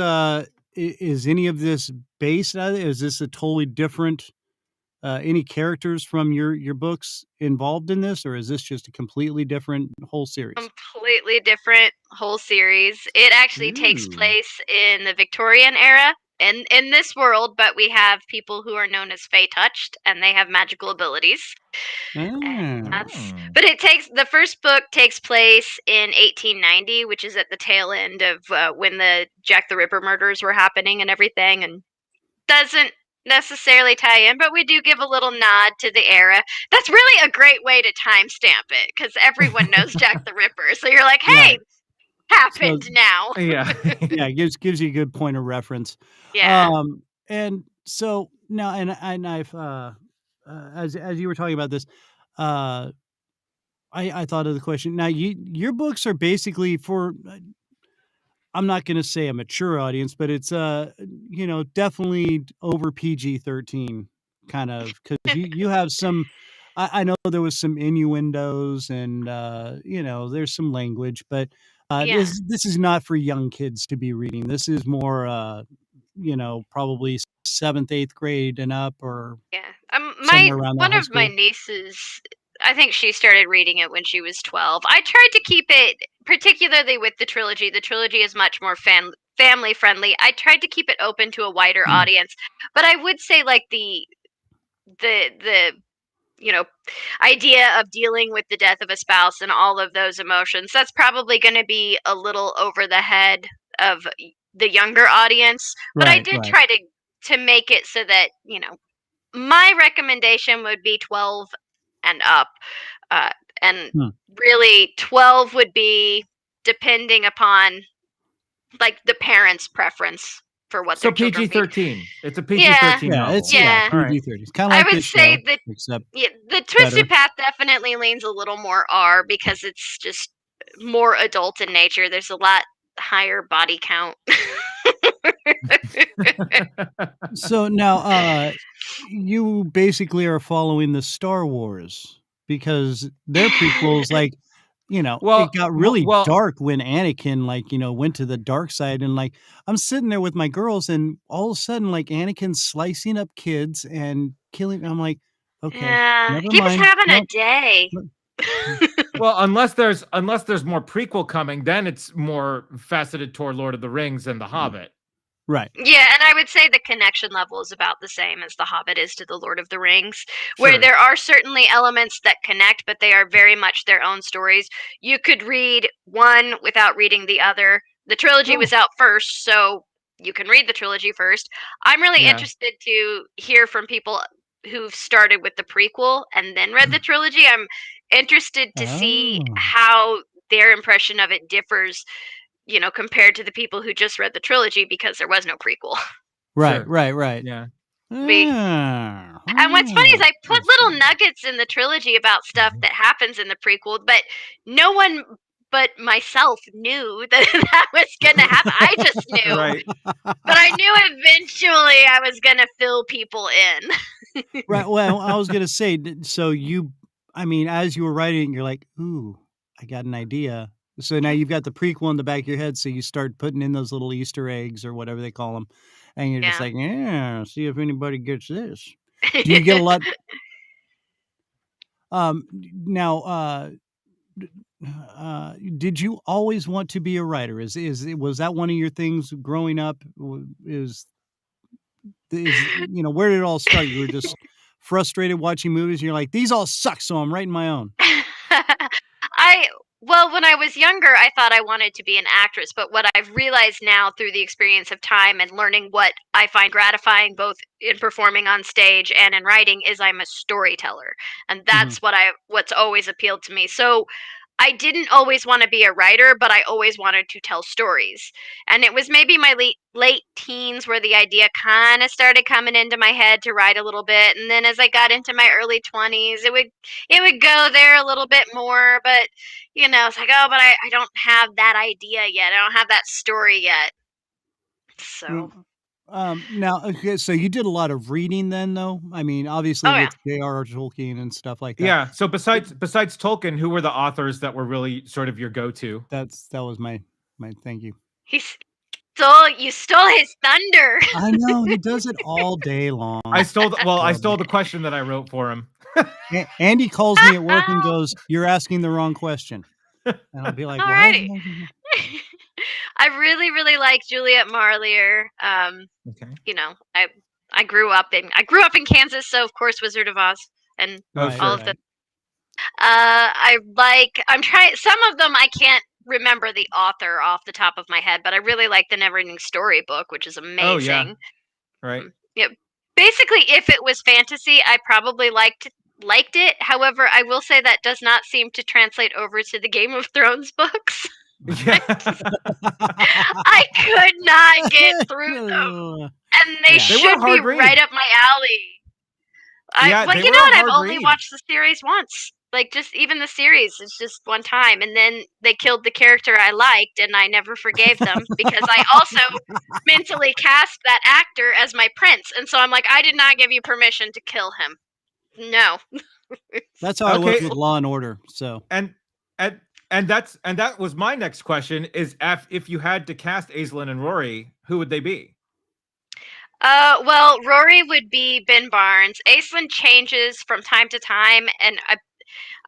is any of this based on it? Is this a totally different? Any characters from your books involved in this, or is this just a completely different whole series? Completely different whole series. It actually takes place in the Victorian era, in this world, but we have people who are known as Fey touched, and they have magical abilities. And but the first book takes place in 1890, which is at the tail end of when the Jack the Ripper murders were happening and everything, and doesn't necessarily tie in, but we do give a little nod to the era. That's really a great way to timestamp it, because everyone knows Jack the Ripper, so you're like, hey, happened now. Yeah. Yeah, it gives you a good point of reference. Yeah. And so now, and I've as you were talking about this, I thought of the question. Now, your books are basically for, I'm not going to say a mature audience, but it's definitely over PG-13 kind of, because you have some. I know there was some innuendos and there's some language, but this is not for young kids to be reading. This is more probably 7th, 8th grade and up, or somewhere around that one high of my school. nieces, I think she started reading it when she was 12. I tried to keep it, particularly with the trilogy. The trilogy is much more family friendly. I tried to keep it open to a wider audience, but I would say like the idea of dealing with the death of a spouse and all of those emotions, that's probably going to be a little over the head of the younger audience. But I did try to make it so that, my recommendation would be 12 and up. And really 12 would be depending upon like the parents' preference for what their children read. PG-13. It's a PG-13 novel. It's PG-13. It's kind of like I would this say show, that except the Twisted Path definitely leans a little more R, because it's just more adult in nature. There's a lot higher body count. So now, you basically are following the Star Wars, because their prequels, like, it got really dark when Anakin, went to the dark side, and I'm sitting there with my girls, and all of a sudden, Anakin's slicing up kids and killing. I'm like, okay, never he mind. was having a day. Well, unless there's more prequel coming, then it's more faceted toward Lord of the Rings and The Hobbit. Right. Yeah, and I would say the connection level is about the same as The Hobbit is to The Lord of the Rings, where there are certainly elements that connect, but they are very much their own stories. You could read one without reading the other. The trilogy was out first, so you can read the trilogy first. I'm really interested to hear from people who've started with the prequel and then read the trilogy. I'm interested to see how their impression of it differs, compared to the people who just read the trilogy, because there was no prequel. Right. Yeah. And what's funny is I put little nuggets in the trilogy about stuff that happens in the prequel, but no one but myself knew that that was going to happen. I just knew. Right. But I knew eventually I was going to fill people in. Right. Well, I was going to say, so as you were writing, you're like, ooh, I got an idea. So now you've got the prequel in the back of your head, so you start putting in those little Easter eggs or whatever they call them, and you're just like, see if anybody gets this. Do you get a lot? Now, did you always want to be a writer? Was that one of your things growing up? Is where did it all start? You were just frustrated watching movies, and you're like, these all suck, so I'm writing my own. Well, when I was younger, I thought I wanted to be an actress, but what I've realized now through the experience of time and learning what I find gratifying both in performing on stage and in writing is I'm a storyteller, and that's what's always appealed to me. So I didn't always want to be a writer, but I always wanted to tell stories. And it was maybe my late teens where the idea kind of started coming into my head to write a little bit. And then as I got into my early 20s, it would go there a little bit more. But, it's like, but I don't have that idea yet. I don't have that story yet. So... now, okay, so you did a lot of reading then, though? I mean, obviously with J.R.R. Tolkien and stuff like that. Yeah. So besides Tolkien, who were the authors that were really sort of your go-to? That was my thank you. You stole his thunder. I know, he does it all day long. I stole the question that I wrote for him. Andy calls me at work and goes, "You're asking the wrong question." And I'll be like, "What?" I really, really like Juliet Marlier. Okay. You know, I grew up in Kansas, so of course Wizard of Oz and Oh, Right, sure. all of the. I'm trying. Some of them I can't remember the author off the top of my head, but I really like the Neverending Story book, which is amazing. Oh, yeah. Right. Yeah. Basically, if it was fantasy, I probably liked it. However, I will say that does not seem to translate over to the Game of Thrones books. Yeah. I could not get through them, and they Yeah. They were a should be hard read. right up my alley. Yeah, Well, they you were know a what? I've hard only read. watched the series once. Like, just even the series, it's just one time, and then they killed the character I liked, and I never forgave them because I also mentally cast that actor as my prince, and so I'm like, I did not give you permission to kill him. No. That's how I was Okay. with Law and Order. So And that was my next question: is if you had to cast Aislinn and Rory, who would they be? Well, Rory would be Ben Barnes. Aislinn changes from time to time, and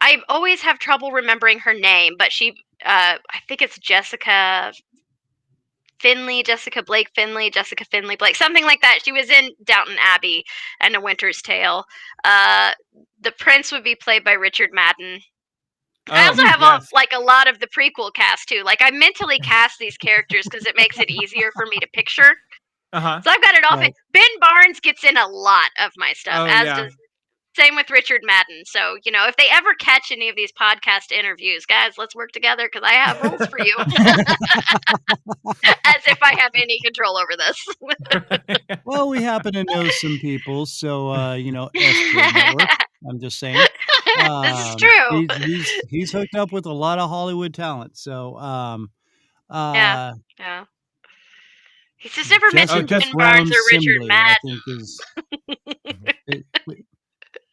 I always have trouble remembering her name, but I think it's Jessica Blake Finley, Jessica Finley Blake, something like that. She was in Downton Abbey and A Winter's Tale. The prince would be played by Richard Madden. I also have yes. a lot of the prequel cast too. Like, I mentally cast these characters because it makes it easier for me to picture. Uh-huh. So I've got it all. Right. Ben Barnes gets in a lot of my stuff, Oh, as yeah. does same with Richard Madden. So, you know, if they ever catch any of these podcast interviews, guys, let's work together because I have rules for you. As if I have any control over this. Well, we happen to know some people, so you know, SJ Network. I'm just saying. This is true. He's hooked up with a lot of Hollywood talent. So Yeah. He's just never mentioned Ben Barnes or Richard Simley, Madden. I think is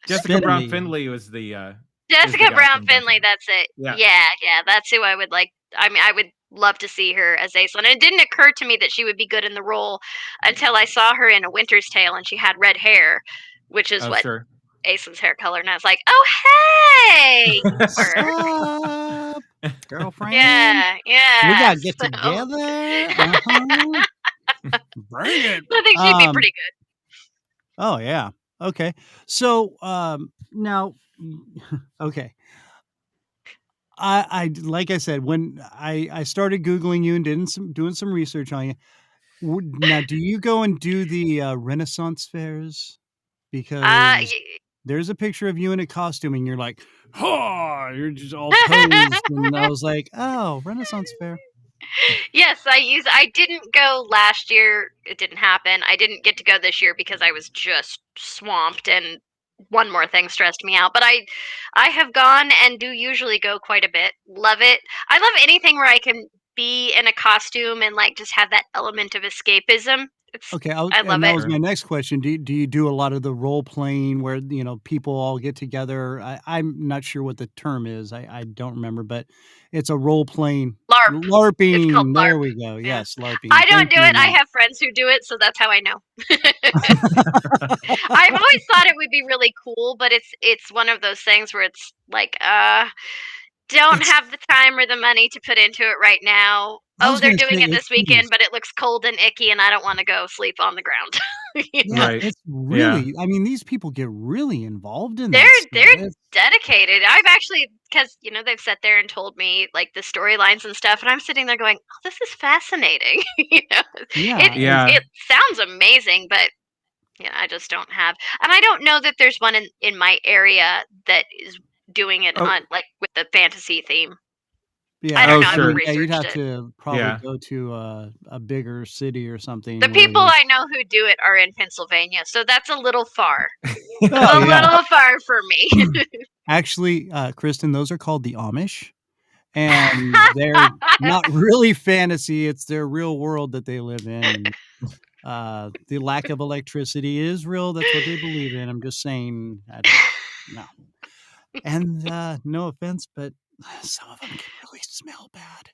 Jessica Brown Spindley. Finley was the Jessica guy Brown from Finley, Downton. that's it. Yeah. Yeah, that's who I would like. I mean, I would love to see her as Aislinn. And it didn't occur to me that she would be good in the role until I saw her in A Winter's Tale and she had red hair, which is what Sure. Aislinn's hair color. And I was like, oh, hey! Sup, girlfriend? Yeah. We gotta get together. Bring it. I think she'd be pretty good. Oh yeah. Okay. So now, okay. I like I said, when I started Googling you and doing some research on you. Now, do you go and do the Renaissance fairs? Because there's a picture of you in a costume, and you're like, "Oh, you're just all posed." And I was like, "Oh, Renaissance fair." Yes, I didn't go last year. It didn't happen. I didn't get to go this year because I was just swamped and one more thing stressed me out. But I have gone and do usually go quite a bit. Love it. I love anything where I can be in a costume and like just have that element of escapism. Okay, I love and that it. was my next question. Do you do a lot of the role playing where, you know, people all get together? I'm not sure what the term is. I don't remember, but it's a role playing LARPing. It's called There LARP. we go. Yeah. Yes, LARPing. I don't do it. I have friends who do it, so that's how I know. I've always thought it would be really cool, but it's one of those things where it's like, don't have the time or the money to put into it right now. Oh, they're doing it this weekend, but it looks cold and icky, and I don't want to go sleep on the ground. Yeah, right. It's really. I mean, these people get really involved in that. They're dedicated. I've actually, because you know, they've sat there and told me like the storylines and stuff, and I'm sitting there going, "Oh, this is fascinating." You know, it sounds amazing, but yeah, I just don't have, and I don't know that there's one in my area that is doing it on like with the fantasy theme. Yeah, I don't know. Sure. Yeah, you'd have to probably go to a bigger city or something. The people I know who do it are in Pennsylvania, so that's a little far. Little far for me. Actually, Kristen, those are called the Amish, and they're not really fantasy. It's their real world that they live in. The lack of electricity is real. That's what they believe in. I'm just saying. No. And no offense, but some of them can really smell bad.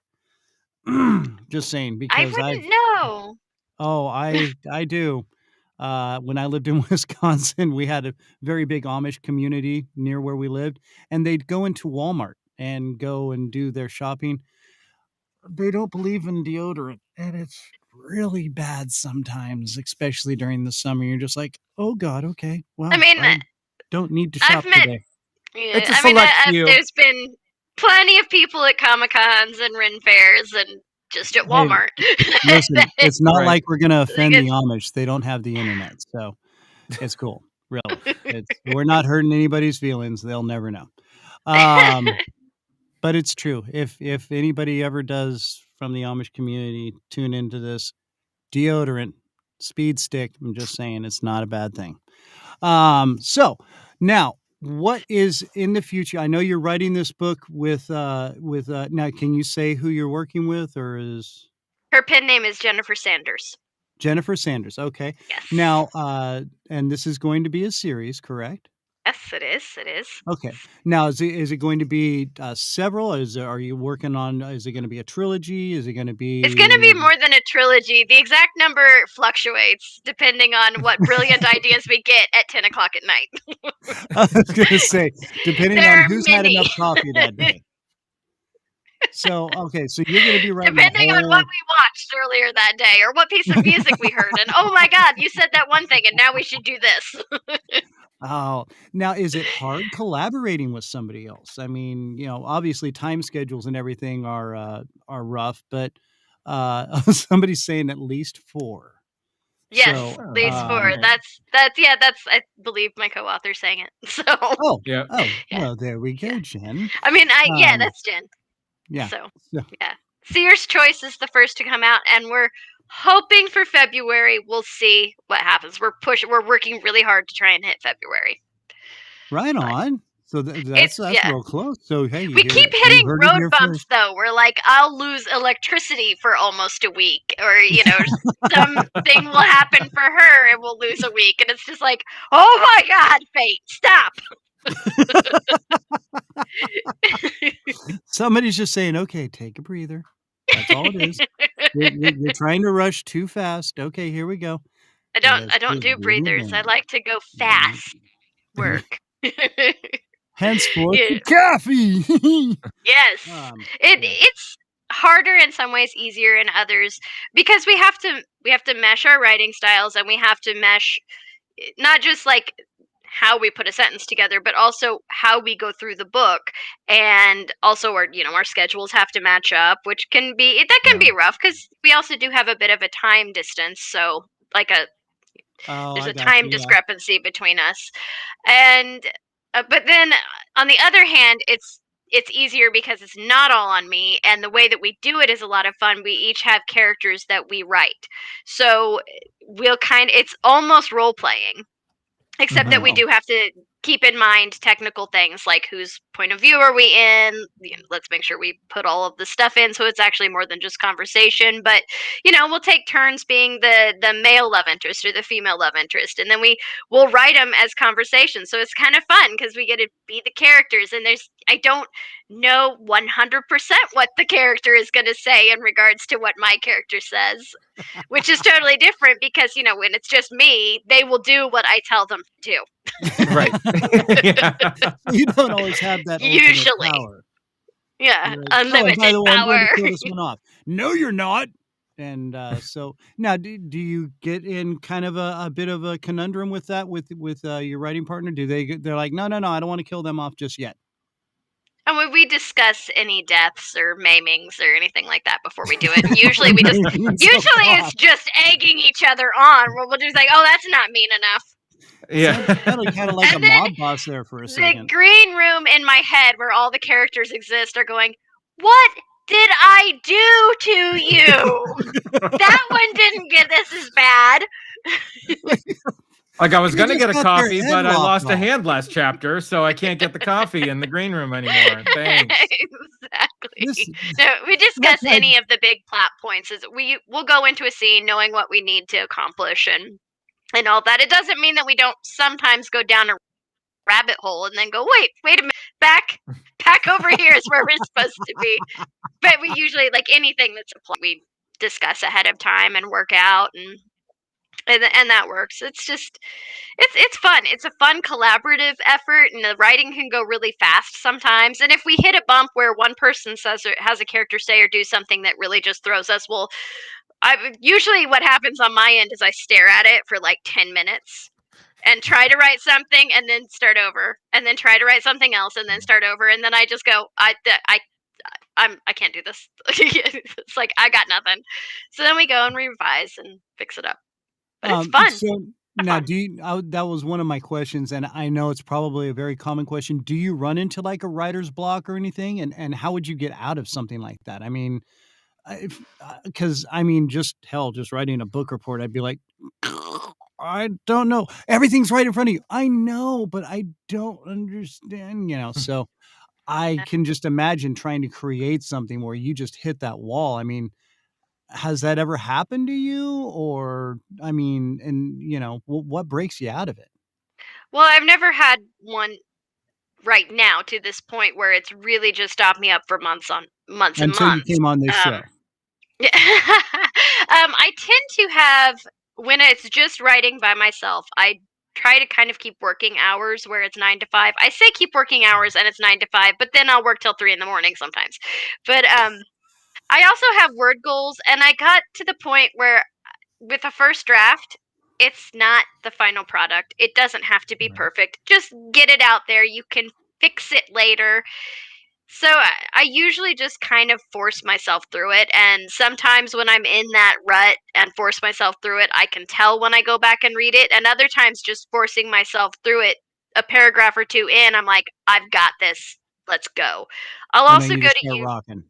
Just saying, because I wouldn't know. Oh, I do. When I lived in Wisconsin, we had a very big Amish community near where we lived, and they'd go into Walmart and go and do their shopping. they don't believe in deodorant, and it's really bad sometimes, especially during the summer. You're just like, oh God, okay, well, I mean, I don't need to I've shop met. today. Yeah, It's a select few. there's been plenty of people at Comic-Cons and Ren fairs and just at Hey, Walmart. listen, it's not Right. like we're gonna offend the Because- Amish. They don't have the internet, so it's cool. Really, we're not hurting anybody's feelings. They'll never know. But it's true. If anybody ever does from the Amish community tune into this, deodorant, speed stick, I'm just saying it's not a bad thing. So now what is in the future? I know you're writing this book with now can you say who you're working with, or is Her pen name is Jennifer Sanders. Jennifer Sanders? Okay. Yes. Now and this is going to be a series, correct? Yes, it is. It is. Okay. Now, is it going to be several? Are you working on? Is it going to be a trilogy? Is it going to be? It's going to be more than a trilogy. The exact number fluctuates depending on what brilliant ideas we get at 10 o'clock at night. I was going to say, depending There on are who's had many. enough coffee that day. So, okay, so you're going to be writing Depending on what we watched earlier that day or what piece of music we heard. And oh my God, you said that one thing and now we should do this. Oh, now is it hard collaborating with somebody else? I mean, obviously time schedules and everything are rough, but somebody's saying at least 4. Yes, So, at least 4. okay. That's I believe my co-author saying it. So Yeah. yeah. Yeah. Well, there we go, Jen. I mean, that's Jen. Yeah. So So- yeah, Seer's Choice is the first to come out, and we're hoping for February. We'll see what happens. We're working really hard to try and hit February. Right But on. So that's yeah. real close. So hey, We keep you hitting heard it road here bumps, first. though. We're like, I'll lose electricity for almost a week, or something will happen for her, and we'll lose a week, and it's just like, oh my God, fate, stop. Somebody's just saying, okay, take a breather. That's all it is. You're trying to rush too fast. Okay, here we go. I don't do breathers. I like to go fast. Work. Henceforth, Yeah. coffee. Yes. It's harder in some ways, easier in others, because we have to mesh our writing styles, and we have to mesh not just like how we put a sentence together, but also how we go through the book, and also our schedules have to match up, which can be be rough because we also do have a bit of a time distance, so like there's a time discrepancy between us, and but then on the other hand, it's easier because it's not all on me, and the way that we do it is a lot of fun. We each have characters that we write, so it's almost role playing, except that we do have to keep in mind technical things like whose point of view are we in. Let's make sure we put all of the stuff in so it's actually more than just conversation. But we'll take turns being the male love interest or the female love interest, and then we'll write them as conversations. So it's kind of fun because we get to be the characters, and I don't know 100% what the character is going to say in regards to what my character says, which is totally different because when it's just me, they will do what I tell them to do. Right. Yeah. You don't always have that Usually. power. Yeah, Like, unlimited by the way, I'm going power. to kill this one off. No, you're not. And so now, do you get in kind of a bit of a conundrum with that with your writing partner? They're like, no, I don't want to kill them off just yet. And when we discuss any deaths or maimings or anything like that before we do it, and usually it's just egging each other on. We'll just like, oh, that's not mean enough. Yeah. Kind of like a mob boss there for a second. The green room in my head where all the characters exist are going, what did I do to you? That one didn't get this as bad. Like I was going to just get a got their coffee, head but I lost lopped a off. hand last chapter, so I can't get the coffee in the green room anymore. Thanks. Exactly. No, we discuss any of the big plot points. We'll go into a scene knowing what we need to accomplish and all that. It doesn't mean that we don't sometimes go down a rabbit hole and then go, wait a minute, back over here is where we're supposed to be. But we usually, like anything that's a plot, we discuss ahead of time and work out, and that works. It's just it's fun. It's a fun collaborative effort, and the writing can go really fast sometimes. And if we hit a bump where one person says or has a character say or do something that really just throws us, well, usually what happens on my end is I stare at it for like 10 minutes and try to write something and then start over, and then try to write something else and then start over, and then I just go, I can't do this. It's like I got nothing. So then we go and revise and fix it up. But it's fun. So now, do you? That was one of my questions, and I know it's probably a very common question. Do you run into like a writer's block or anything? And how would you get out of something like that? I mean, because I mean, just writing a book report, I'd be like, I don't know. Everything's right in front of you. I know, but I don't understand. So I can just imagine trying to create something where you just hit that wall. I mean, has that ever happened to you? Or, I mean, and what breaks you out of it? Well, I've never had one right now to this point where it's really just stopped me up for months and Until you months. came on this show. Yeah. I tend to have, when it's just writing by myself, I try to kind of keep working hours where it's 9 to 5. I say keep working hours and it's 9 to 5, but then I'll work till 3 in the morning sometimes. But I also have word goals, and I got to the point where with a first draft, it's not the final product. It doesn't have to be perfect. Just get it out there. You can fix it later. So I usually just kind of force myself through it. And sometimes when I'm in that rut and force myself through it, I can tell when I go back and read it. And other times just forcing myself through it a paragraph or two in, I'm like, I've got this. Let's go. I'll And also then you go just to start you. rocking.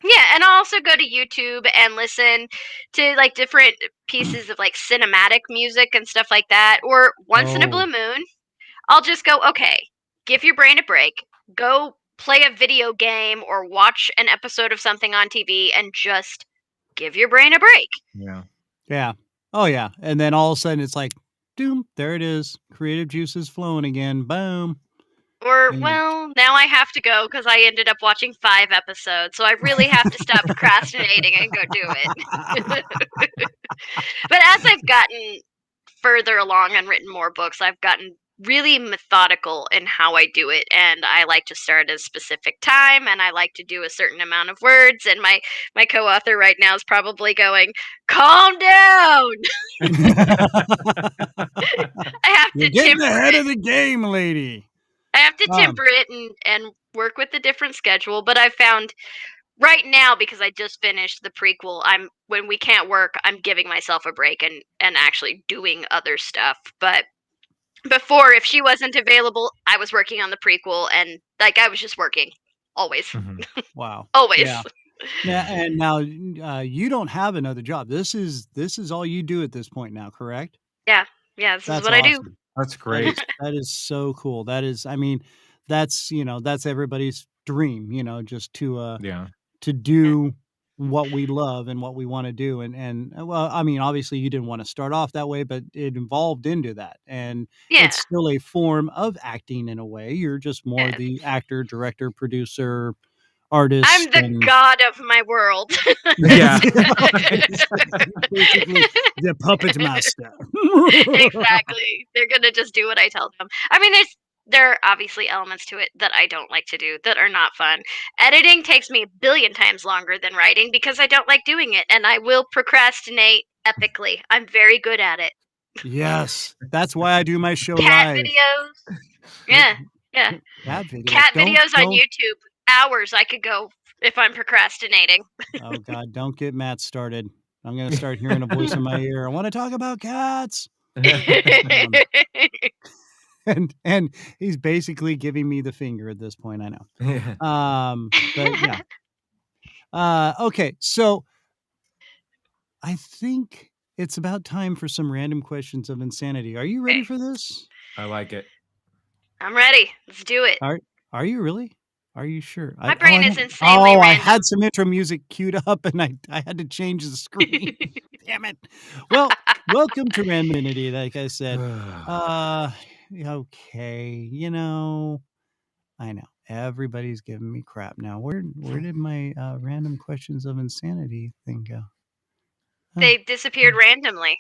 Yeah, and I'll also go to YouTube and listen to like different pieces of like cinematic music and stuff like that. Or once in a blue Oh, moon, I'll just go, okay, give your brain a break. Go play a video game or watch an episode of something on TV and just give your brain a break. Yeah. yeah. Oh, yeah. And then all of a sudden it's like, doom, there it is. Creative juices flowing again. Boom. Or, And well, now I have to go because I ended up watching 5 episodes. So I really have to stop procrastinating and go do it. But as I've gotten further along and written more books, I've gotten really methodical in how I do it, and I like to start at a specific time, and I like to do a certain amount of words, and my co-author right now is probably going, calm down. I have You're to getting temper ahead it. of the game, lady. I have to Um, temper it and work with a different schedule, but I found right now, because I just finished the prequel, I'm when we can't work, I'm giving myself a break and actually doing other stuff. But before, if she wasn't available, I was working on the prequel, and like I was just working always. wow. Always. Yeah. Now, and now you don't have another job. This is all you do at this point now, correct? Yeah, this is That's what I do. awesome. That's great. That is so cool. That is, I mean, that's everybody's dream, just Yeah. to do what we love and what we want to do. And well, I mean, obviously you didn't want to start off that way, but it evolved into that. And Yeah. it's still a form of acting in a way. You're just more Yeah. the actor, director, producer, I'm artist, the and god of my world. Yeah. basically the puppet master. Exactly. They're gonna just do what I tell them. I mean, there are obviously elements to it that I don't like to do that are not fun. Editing takes me a billion times longer than writing because I don't like doing it, and I will procrastinate epically. I'm very good at it. Yes, that's why I do my show Cat live. videos. Yeah. Yeah. Cat videos. Cat videos on Don't. YouTube. Hours I could go if I'm procrastinating. Oh God, don't get Matt started. I'm gonna start hearing a voice in my ear. I want to talk about cats. And he's basically giving me the finger at this point. I know. But yeah. Okay, so I think it's about time for some random questions of insanity. Are you ready Okay. for this? I like it. I'm ready. Let's do it. Are you really? Are you sure? My brain is insanely I random. had some intro music queued up and I had to change the screen. Damn it. Well, welcome to Randomity, like I said. Okay, I know. Everybody's giving me crap now. Where did my random questions of insanity thing go? They disappeared randomly.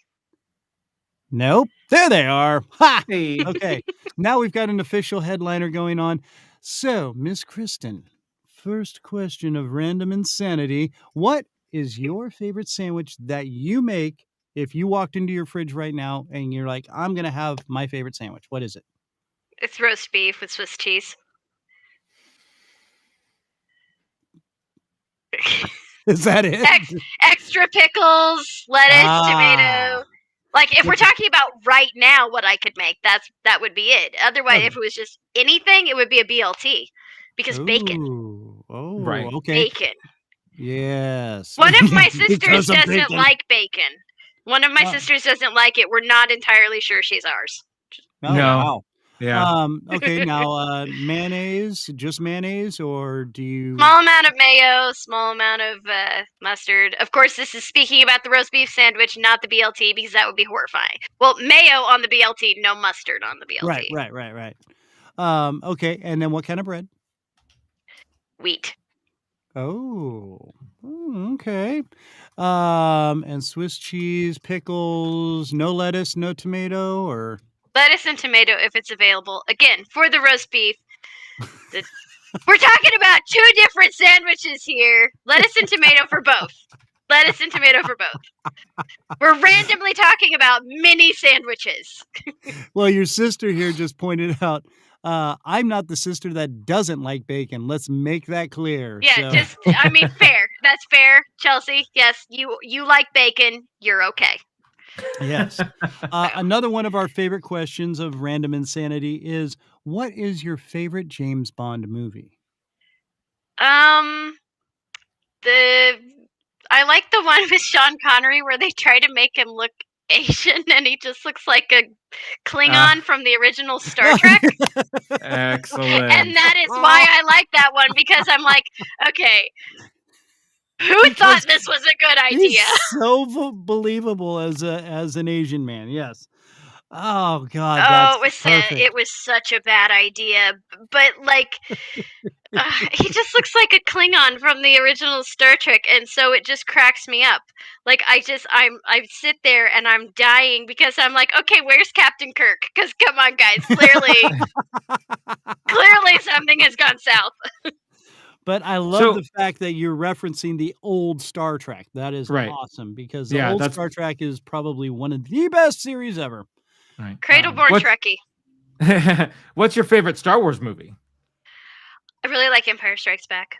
Nope. There they are. Ha! Hey. Okay. Now we've got an official headliner going on. So, Miss Kristen, first question of random insanity. What is your favorite sandwich that you make if you walked into your fridge right now and you're like, I'm going to have my favorite sandwich? What is it? It's roast beef with Swiss cheese. Is that it? Extra pickles, lettuce, tomato. Like if we're talking about right now what I could make, that would be it. Otherwise, Okay. if it was just anything, it would be a BLT. Because bacon. Ooh. Oh, Right. okay. Bacon. Yes. One of my sisters Because of doesn't bacon. like bacon. One of my sisters doesn't like it. We're not entirely sure she's ours. Oh, No. wow. Yeah. Okay, now mayonnaise, just mayonnaise, or do you? Small amount of mayo, small amount of mustard. Of course, this is speaking about the roast beef sandwich, not the BLT, because that would be horrifying. Well, mayo on the BLT, no mustard on the BLT. Right. Okay, and then what kind of bread? Wheat. Oh, okay. And Swiss cheese, pickles, no lettuce, no tomato, or Lettuce and tomato if it's available. Again, for the roast beef. We're talking about two different sandwiches here. Lettuce and tomato for both. Lettuce and tomato for both. We're randomly talking about mini sandwiches. Well, your sister here just pointed out, I'm not the sister that doesn't like bacon. Let's make that clear. Yeah, so. fair. That's fair, Chelsea. Yes, you like bacon. You're okay. Yes. Another one of our favorite questions of random insanity is, what is your favorite James Bond movie? I like the one with Sean Connery where they try to make him look Asian and he just looks like a Klingon from the original Star Trek. Excellent. And that is why I like that one, because I'm like, okay, who thought this was a good idea? He's so believable as an Asian man. Yes. Oh God. That's it was such a bad idea, but like. He just looks like a Klingon from the original Star Trek, and so it just cracks me up. Like I sit there and I'm dying because I'm like, okay, where's Captain Kirk? Because come on, guys, clearly something has gone south. But I love the fact that you're referencing the old Star Trek. That is awesome, because the old Star Trek is probably one of the best series ever. Right. Cradleborn Trekkie. What's your favorite Star Wars movie? I really like Empire Strikes Back.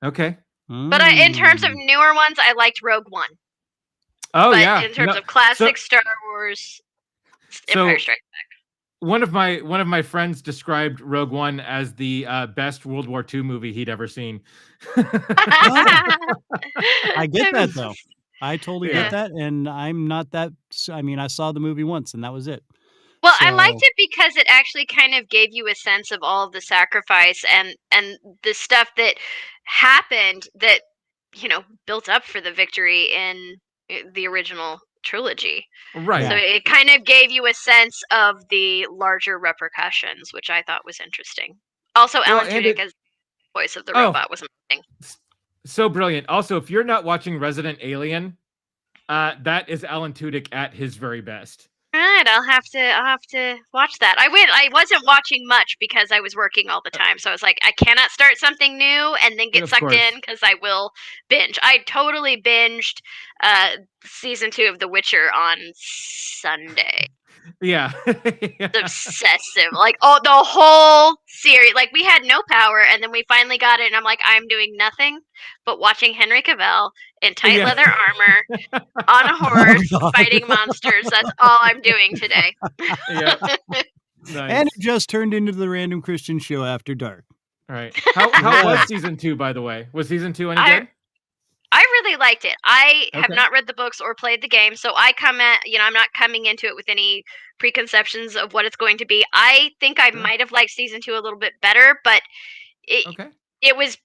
Okay. But in terms of newer ones, I liked Rogue One. Oh, but yeah. in terms of classic Star Wars, Empire Strikes Back. One of my friends described Rogue One as the best World War II movie he'd ever seen. I get that, though. I totally get that, and I'm not that. I mean, I saw the movie once, and that was it. Well, I liked it because it actually kind of gave you a sense of all of the sacrifice and the stuff that happened that, built up for the victory in the original trilogy. Right. So it kind of gave you a sense of the larger repercussions, which I thought was interesting. Also, Alan Tudyk as voice of the robot was amazing. So brilliant. Also, if you're not watching Resident Alien, that is Alan Tudyk at his very best. All right, I'll have to watch that. I wasn't watching much because I was working all the time, so I was like, I cannot start something new and then get sucked in because I will binge. I totally binged season 2 of The Witcher on Sunday. Yeah. Obsessive. Like the whole series. Like we had no power and then we finally got it and I'm like, I'm doing nothing but watching Henry Cavill in tight leather armor on a horse fighting monsters. That's all I'm doing today. Yeah. Nice. And it just turned into the Random Christian Show after dark. All right. How was season 2, by the way? Was season 2 any good? I really liked it. I have not read the books or played the game, so I'm not coming into it with any preconceptions of what it's going to be. I think I might have liked season 2 a little bit better, but it was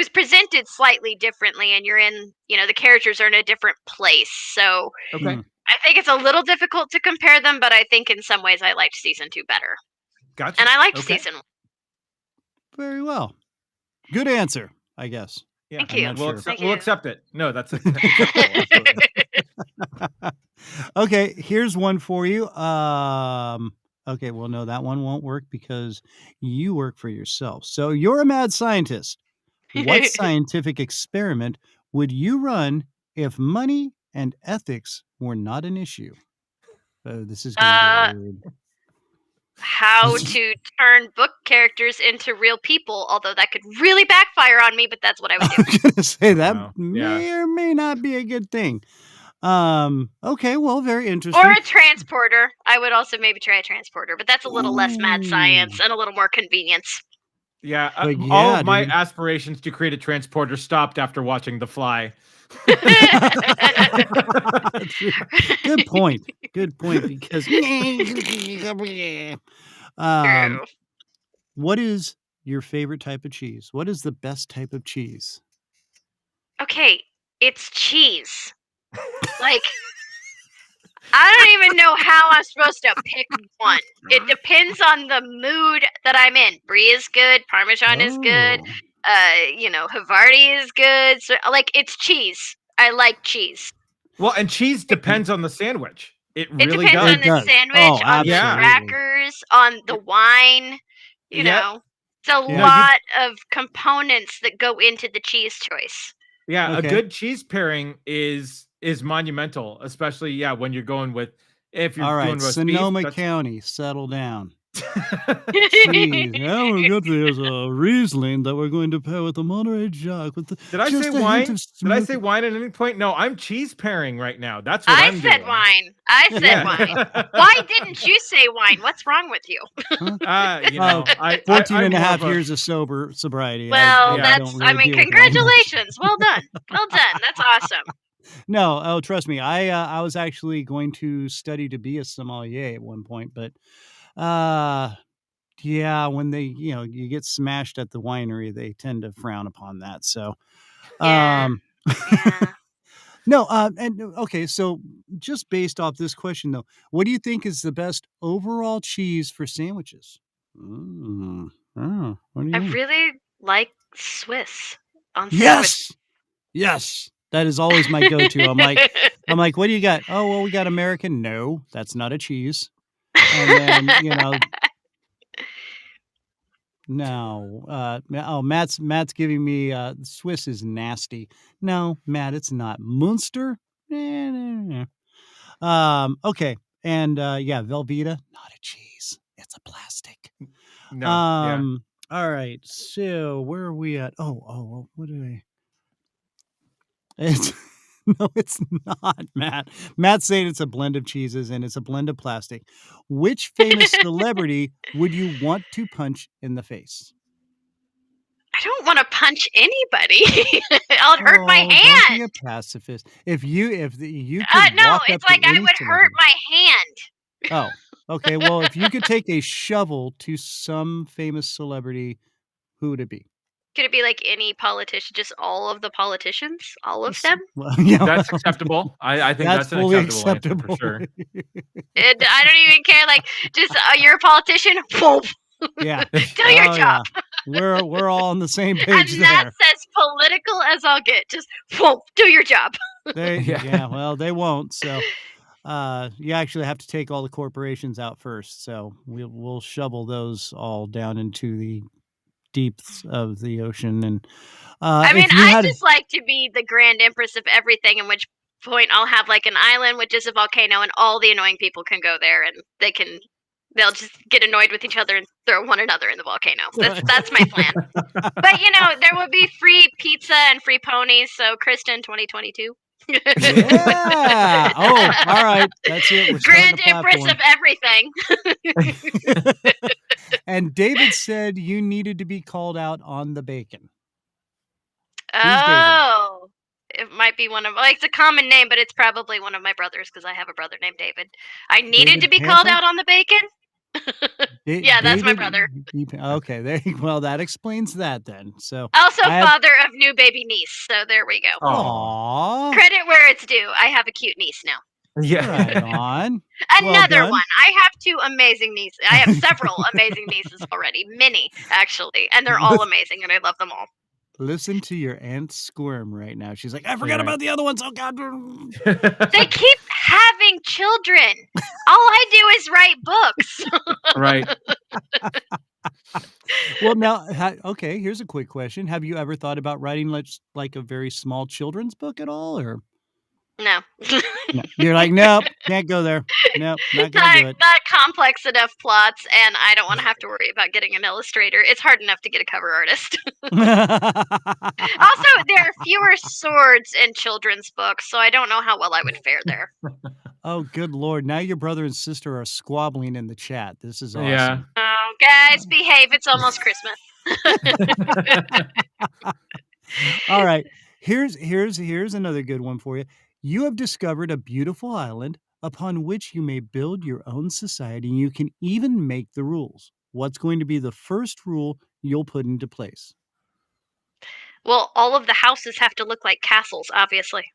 presented slightly differently, and you're in, the characters are in a different place. So I think it's a little difficult to compare them, but I think in some ways I liked season 2 better. Gotcha. And I liked season 1. Very well. Good answer, I guess. Yeah, Thank you. We'll accept it. No, that's Okay, here's one for you. Okay, well, no, that one won't work because you work for yourself. So you're a mad scientist. What scientific experiment would you run if money and ethics were not an issue? Oh, this is going to get weird. How to turn book characters into real people, although that could really backfire on me, but that's what I would do. I was going to say that Wow. may or may not be a good thing. Okay, well, very interesting. Or a transporter. I would also maybe try a transporter, but that's a little less mad science and a little more convenience. Yeah, But all yeah, of my dude. aspirations to create a transporter stopped after watching The Fly. Good point. Good point. Because True. what is your favorite type of cheese? What is the best type of cheese? Okay, it's cheese. Like, I don't even know how I'm supposed to pick one. It depends on the mood that I'm in. Brie is good, Parmesan is good, Havarti is good. So, like, it's cheese. I like cheese. Well, and cheese depends on the sandwich. It It really depends does. on the does. sandwich, Oh, on the absolutely. crackers, on the wine. You Yep. know, it's a Yeah. lot of components that go into the cheese choice. Yeah, Okay. a good cheese pairing is monumental, especially when you're going with if you're All right, doing roast Sonoma beef. County, settle down. Jeez, now we've got this Riesling that we're going to pair with the Monterey Jack. With the, Did I just say a wine? hint of Did I smoky- say wine at any point? No, I'm cheese pairing right now. That's what I I'm said doing. wine. I said Yeah. wine. Why didn't you say wine? What's wrong with you? I 14 I'm and a more half of a- years of sobriety. Well, Yeah. don't really deal with wine much. congratulations. Well done. Well done. That's awesome. No, oh, trust me. I was actually going to study to be a sommelier at one point, but yeah, when they, you get smashed at the winery, they tend to frown upon that. So, Yeah. Yeah. no, and okay, so just based off this question though, what do you think is the best overall cheese for sandwiches? What do you I think? really like Swiss on sandwich. Yes. Yes. That is always my go-to. I'm like, what do you got? Oh, well, we got American. No, that's not a cheese. And then, no. Matt's giving me Swiss is nasty. No, Matt, it's not. Munster? Okay. And Velveeta, not a cheese. It's a plastic. No, yeah. All right. So where are we at? Oh, what did I? It's no, it's not, Matt. Matt's saying it's a blend of cheeses and it's a blend of plastic. Which famous celebrity would you want to punch in the face? I don't want to punch anybody. I'll hurt my Don't be hand. a pacifist. If you could No, walk up it's like to I any would hurt celebrity- my hand. Oh, okay. Well, if you could take a shovel to some famous celebrity, who would it be? Could it be like any politician? Just all of the politicians? All of them? Well, yeah, That's acceptable. I think that's an fully acceptable answer for sure. I don't even care. Like, just you're a politician. Whoa. Yeah. Do your job. Yeah. We're all on the same And page there. that's as political as I'll get. Just whoa, do your job. Well, they won't. So you actually have to take all the corporations out first. So we'll shovel those all down into the deeps of the ocean. And I mean, I just like to be the grand empress of everything, in which point I'll have like an island with just a volcano and all the annoying people can go there and they'll just get annoyed with each other and throw one another in the volcano. That's my plan. But there will be free pizza and free ponies. So Kristen 2022. Yeah. Oh, all right. That's it. We're Grand starting the empress of everything. And David said you needed to be called out on the bacon. Oh, it might be one of it's a common name, but it's probably one of my brothers because I have a brother named David. I needed David to be Panther? called out on the bacon. Yeah, that's my brother. Okay, well, that explains that then. So Also, father of new baby niece. So there we go. Aww. Credit where it's due. I have a cute niece now. Yeah. Right on. Another Well one. I have 2 amazing nieces. I have several amazing nieces already. Many, actually. And they're all amazing, and I love them all. Listen to your aunt squirm right now. She's like, I forgot about the other ones. Oh, God. They keep having children. All I do is write books. Right. Well, now, okay, here's a quick question. Have you ever thought about writing like a very small children's book at all? Or No. no. You're like, nope, can't go there. Nope, not going to do it. Not complex enough plots, and I don't want to have to worry about getting an illustrator. It's hard enough to get a cover artist. Also, there are fewer swords in children's books, so I don't know how well I would fare there. Oh, good Lord. Now your brother and sister are squabbling in the chat. This is awesome. Yeah. Oh, guys, behave. It's almost Christmas. All right. Here's another good one for you. You have discovered a beautiful island upon which you may build your own society, and you can even make the rules. What's going to be the first rule you'll put into place? Well, all of the houses have to look like castles, obviously.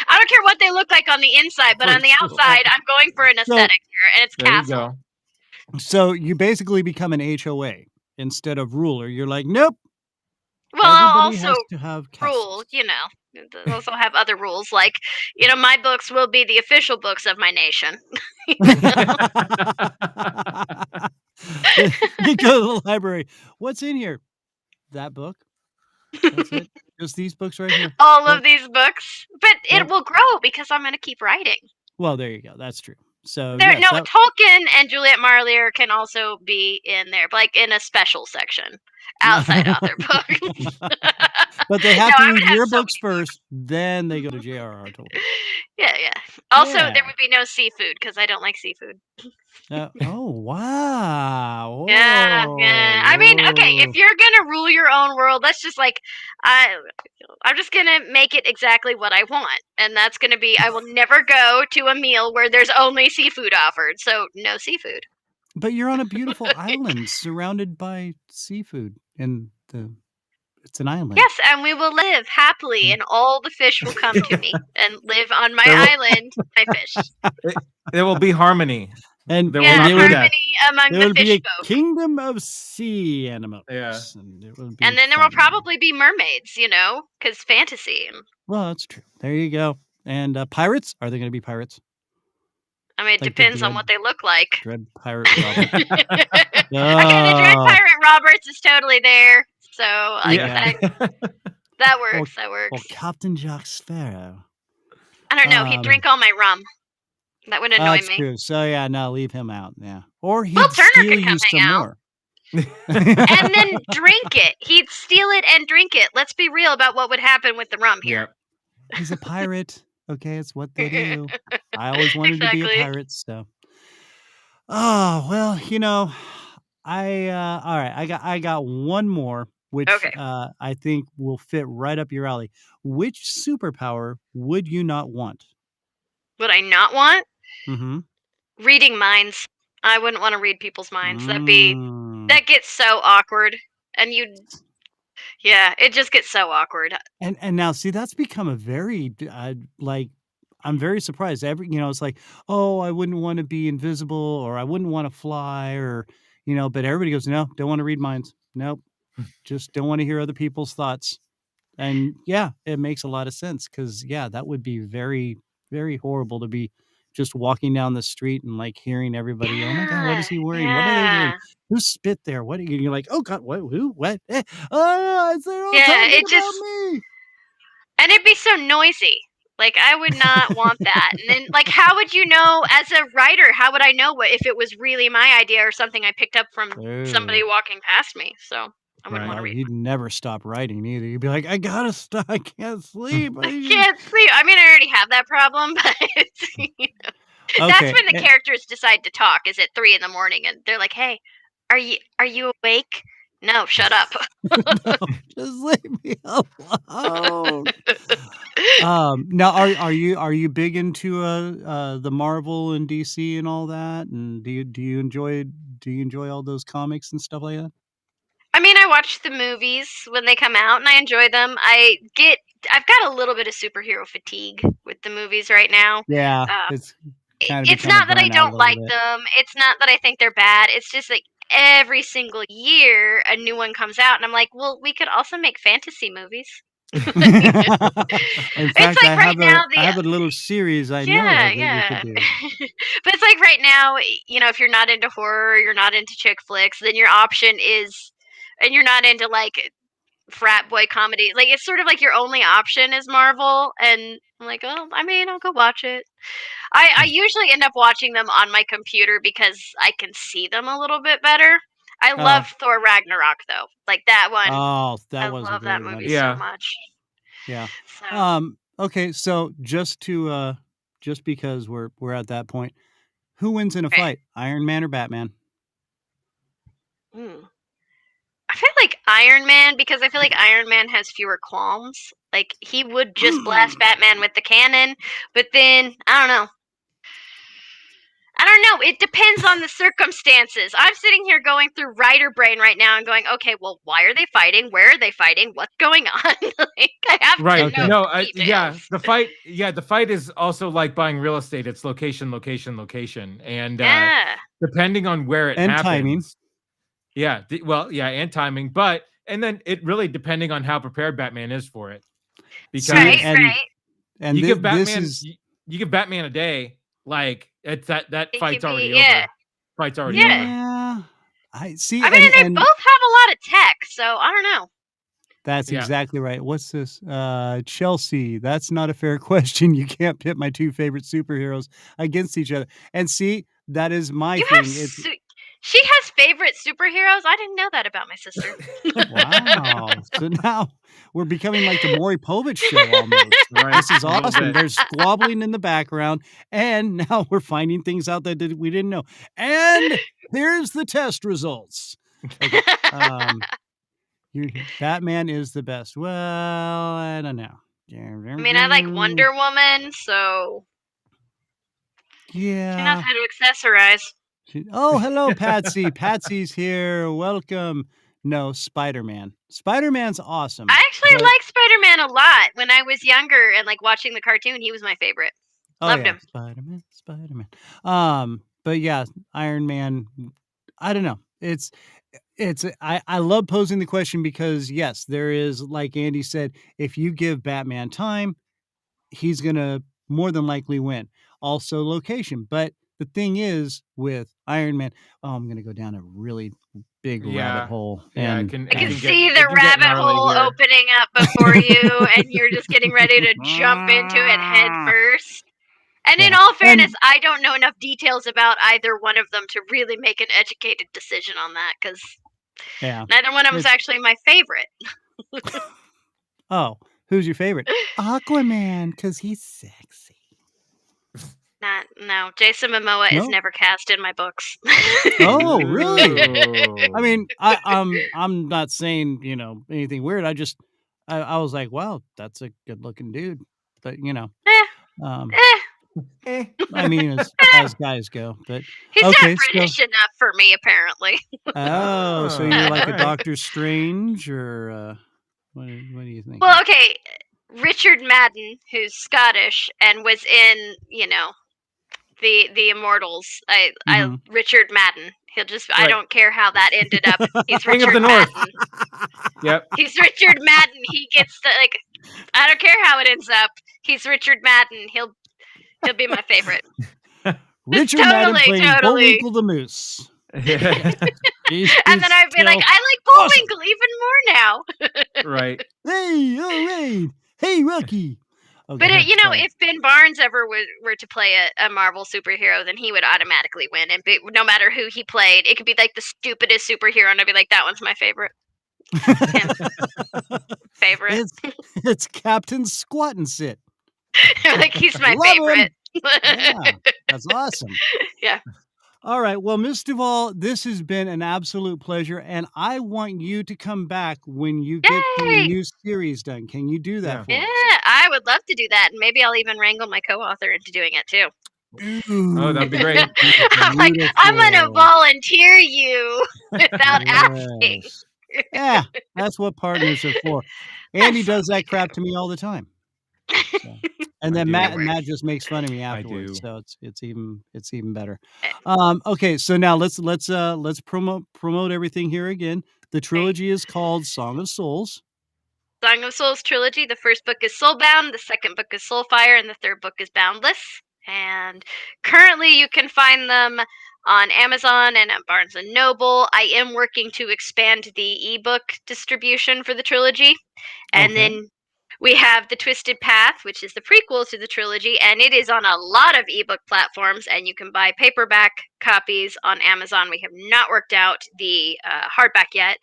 I don't care what they look like on the inside, but on the outside, I'm going for an aesthetic here, and it's There castle. you go. So you basically become an HOA instead of ruler. You're like, nope. Well, Everybody also has to have rule, castles. they also have other rules, like, my books will be the official books of my nation. You go to the library. What's in here? That book. That's it. Just these books right here. All of these books, but it Yep. will grow because I'm going to keep writing. Well, there you go. That's true. So There, yes, no, Tolkien and Juliet Marlier can also be in there, like in a special section outside author books. but they have No, to I would read have your so books first, then they go to J.R.R. Tolkien. Yeah. Also, Yeah. there would be no seafood because I don't like seafood. Oh wow! Yeah. I mean, okay, if you're gonna rule your own world, that's just like I'm just gonna make it exactly what I want, and that's gonna be I will never go to a meal where there's only seafood offered, so no seafood. But you're on a beautiful island surrounded by seafood, and it's an island. Yes, and we will live happily, and all the fish will come to me and live on my island. My fish. There will be harmony. And There Yeah, will not be harmony death. among there the will be fish a folk. kingdom of sea animals. Yeah. And And then there will probably be mermaids, because fantasy. Well, that's true. There you go. And pirates? Are there going to be pirates? I mean, it Like the depends on what they look like. Dread pirate Robert. Okay, the Dread Pirate Roberts is totally there. So that works. Or Captain Jack Sparrow. I don't know. He'd drink all my rum. That would annoy That's me. true. So yeah, no, leave him out. Yeah. Or he'd Well, Turner steal could come you some hang out. more. And then drink it. He'd steal it and drink it. Let's be real about what would happen with the rum here. Yep. He's a pirate. Okay, it's what they do. I always wanted to be a pirate, so. Oh, well, all right, I got one more, which I think will fit right up your alley. Which superpower would you not want? Would I not want? Mm-hmm. Reading minds. I wouldn't want to read people's minds. That gets so awkward. And it just gets so awkward. And now, see, that's become a very, I'm very surprised. It's like, oh, I wouldn't want to be invisible, or I wouldn't want to fly, or, but everybody goes, no, don't want to read minds. Nope. Just don't want to hear other people's thoughts. And yeah, it makes a lot of sense because, that would be very, very horrible to be just walking down the street and like hearing everybody, oh my God, what is he wearing? What are they doing? Who spit there? What? You're like, oh God, what? Who? What? They're all talking about me. And it'd be so noisy. Like, I would not want that. And then, like, how would you know, as a writer, how would I know if it was really my idea or something I picked up from somebody walking past me? So I wouldn't want to read. You'd never stop writing either. You'd be like, I gotta stop. I can't sleep. I can't sleep. I mean, I already have that problem, but that's when the characters decide to talk. Is at 3 a.m, and they're like, "Hey, are you awake? No, shut up. No, just leave me alone." Now, are you big into the Marvel and DC and all that? And do you enjoy all those comics and stuff like that? I mean, I watch the movies when they come out, and I enjoy them. I've got a little bit of superhero fatigue with the movies right now. Yeah, it's not that I don't like them. It's not that I think they're bad. It's just like every single year a new one comes out, and I'm like, well, we could also make fantasy movies. In It's fact, like right now I have a little series I know yeah, of that you could do. but it's like right now, if you're not into horror, you're not into chick flicks, then your option is, and you're not into like frat boy comedy. Like it's sort of like your only option is Marvel, and I'm like, oh, I mean, I'll go watch it. I usually end up watching them on my computer because I can see them a little bit better. I love Thor Ragnarok though, like that one. Oh, I that was a love that great one. movie Yeah. so much. Yeah. So Okay, so just because we're at that point, who wins in a Right. fight, Iron Man or Batman? I feel like Iron Man, because I feel like Iron Man has fewer qualms. Like he would just blast Batman with the cannon, but then I don't know. It depends on the circumstances. I'm sitting here going through writer brain right now and going, okay, well, why are they fighting? Where are they fighting? What's going on? Like, I have Right. to know No, the yeah. details. The fight is also like buying real estate. It's location, location, location. And Yeah. depending on where it And happens. timing. Yeah. And timing. And then it really depending on how prepared Batman is for it. Because Right. And you give Batman this is you give Batman a day, like it's that It fight's could already be, yeah. over. Fight's already Yeah. over. yeah. I see. I mean, they and both have a lot of tech, so I don't know. that's Yeah. exactly right. What's this? Chelsea. That's not a fair question. You can't pit my two favorite superheroes against each other. And see, that is my You thing. have she has favorite superheroes? I didn't know that about my sister. Wow. So now we're becoming like the Maury Povich show almost. Right. This is A little awesome. bit. There's squabbling in the background, and now we're finding things out that we didn't know. And here's the test results. Okay. Batman is the best. Well, I don't know. I mean, I like Wonder Woman, so she knows Yeah. how to accessorize. Oh, hello, Patsy. Patsy's here. Welcome. No, Spider-Man. Spider-Man's awesome. I actually but- like Spider-Man a lot. When I was younger and like watching the cartoon, he was my favorite. Loved him. Spider-Man. But yeah, Iron Man. I don't know. I love posing the question because yes, there is, like Andy said, if you give Batman time, he's gonna more than likely win. Also, location. But the thing is with Iron Man, I'm gonna go down a really big rabbit hole. Yeah, and, it can I can get- see it the can get rabbit gnarly hole here. opening up before you, and you're just getting ready to jump into it head first. And in Yeah. all fairness, I don't know enough details about either one of them to really make an educated decision on that, because yeah. neither one of them's actually my favorite. Oh, who's your favorite? Aquaman, because he's sexy. No, Jason Momoa is No? never cast in my books. Oh, really? Ooh. I mean, I'm not saying, anything weird. I was like, wow, that's a good looking dude. But, I mean, as guys go, but He's okay, not British enough for me, apparently. so you're like a Alright. Doctor Strange or, what do you think? Well, okay, Richard Madden, who's Scottish and was in, the Immortals. I Richard Madden. I Right. don't care how that ended up. He's King of Richard the North. Madden. Yep. He's Richard Madden. He gets I don't care how it ends up. He's Richard Madden. He'll be my favorite. Richard Madden playing totally. Bullwinkle the Moose. And then I'd be like, I like Bullwinkle even more now. Right. Hey, all right. Hey, Rocky. Okay, But sorry. if Ben Barnes ever were to play a Marvel superhero, then he would automatically win. And no matter who he played, it could be like the stupidest superhero, and I'd be like, that one's my favorite. Favorite. It's Captain Squat and Sit. Like he's my Love him. favorite. Yeah, that's awesome. Yeah. All right. Well, Ms. Stovall, this has been an absolute pleasure, and I want you to come back when you get the Yay! new series done. Can you do that for Yeah, us? I would love to do that, and maybe I'll even wrangle my co-author into doing it too. Oh, that'd be great. I'm like, I'm gonna volunteer you without asking. Yes. Yeah, that's what partners are for. Andy does that crap to me all the time. So. And I then do. Matt just makes fun of me I afterwards, do. so it's even better. Eh, Okay, so now let's promote everything here again. The Right. trilogy is called Song of Souls. Song of Souls Trilogy. The first book is Soulbound, the second book is Soulfire, and the third book is Boundless. And currently you can find them on Amazon and at Barnes and Noble. I am working to expand the ebook distribution for the trilogy. And Okay. then we have The Twisted Path, which is the prequel to the trilogy, and it is on a lot of ebook platforms, and you can buy paperback copies on Amazon. We have not worked out the hardback yet.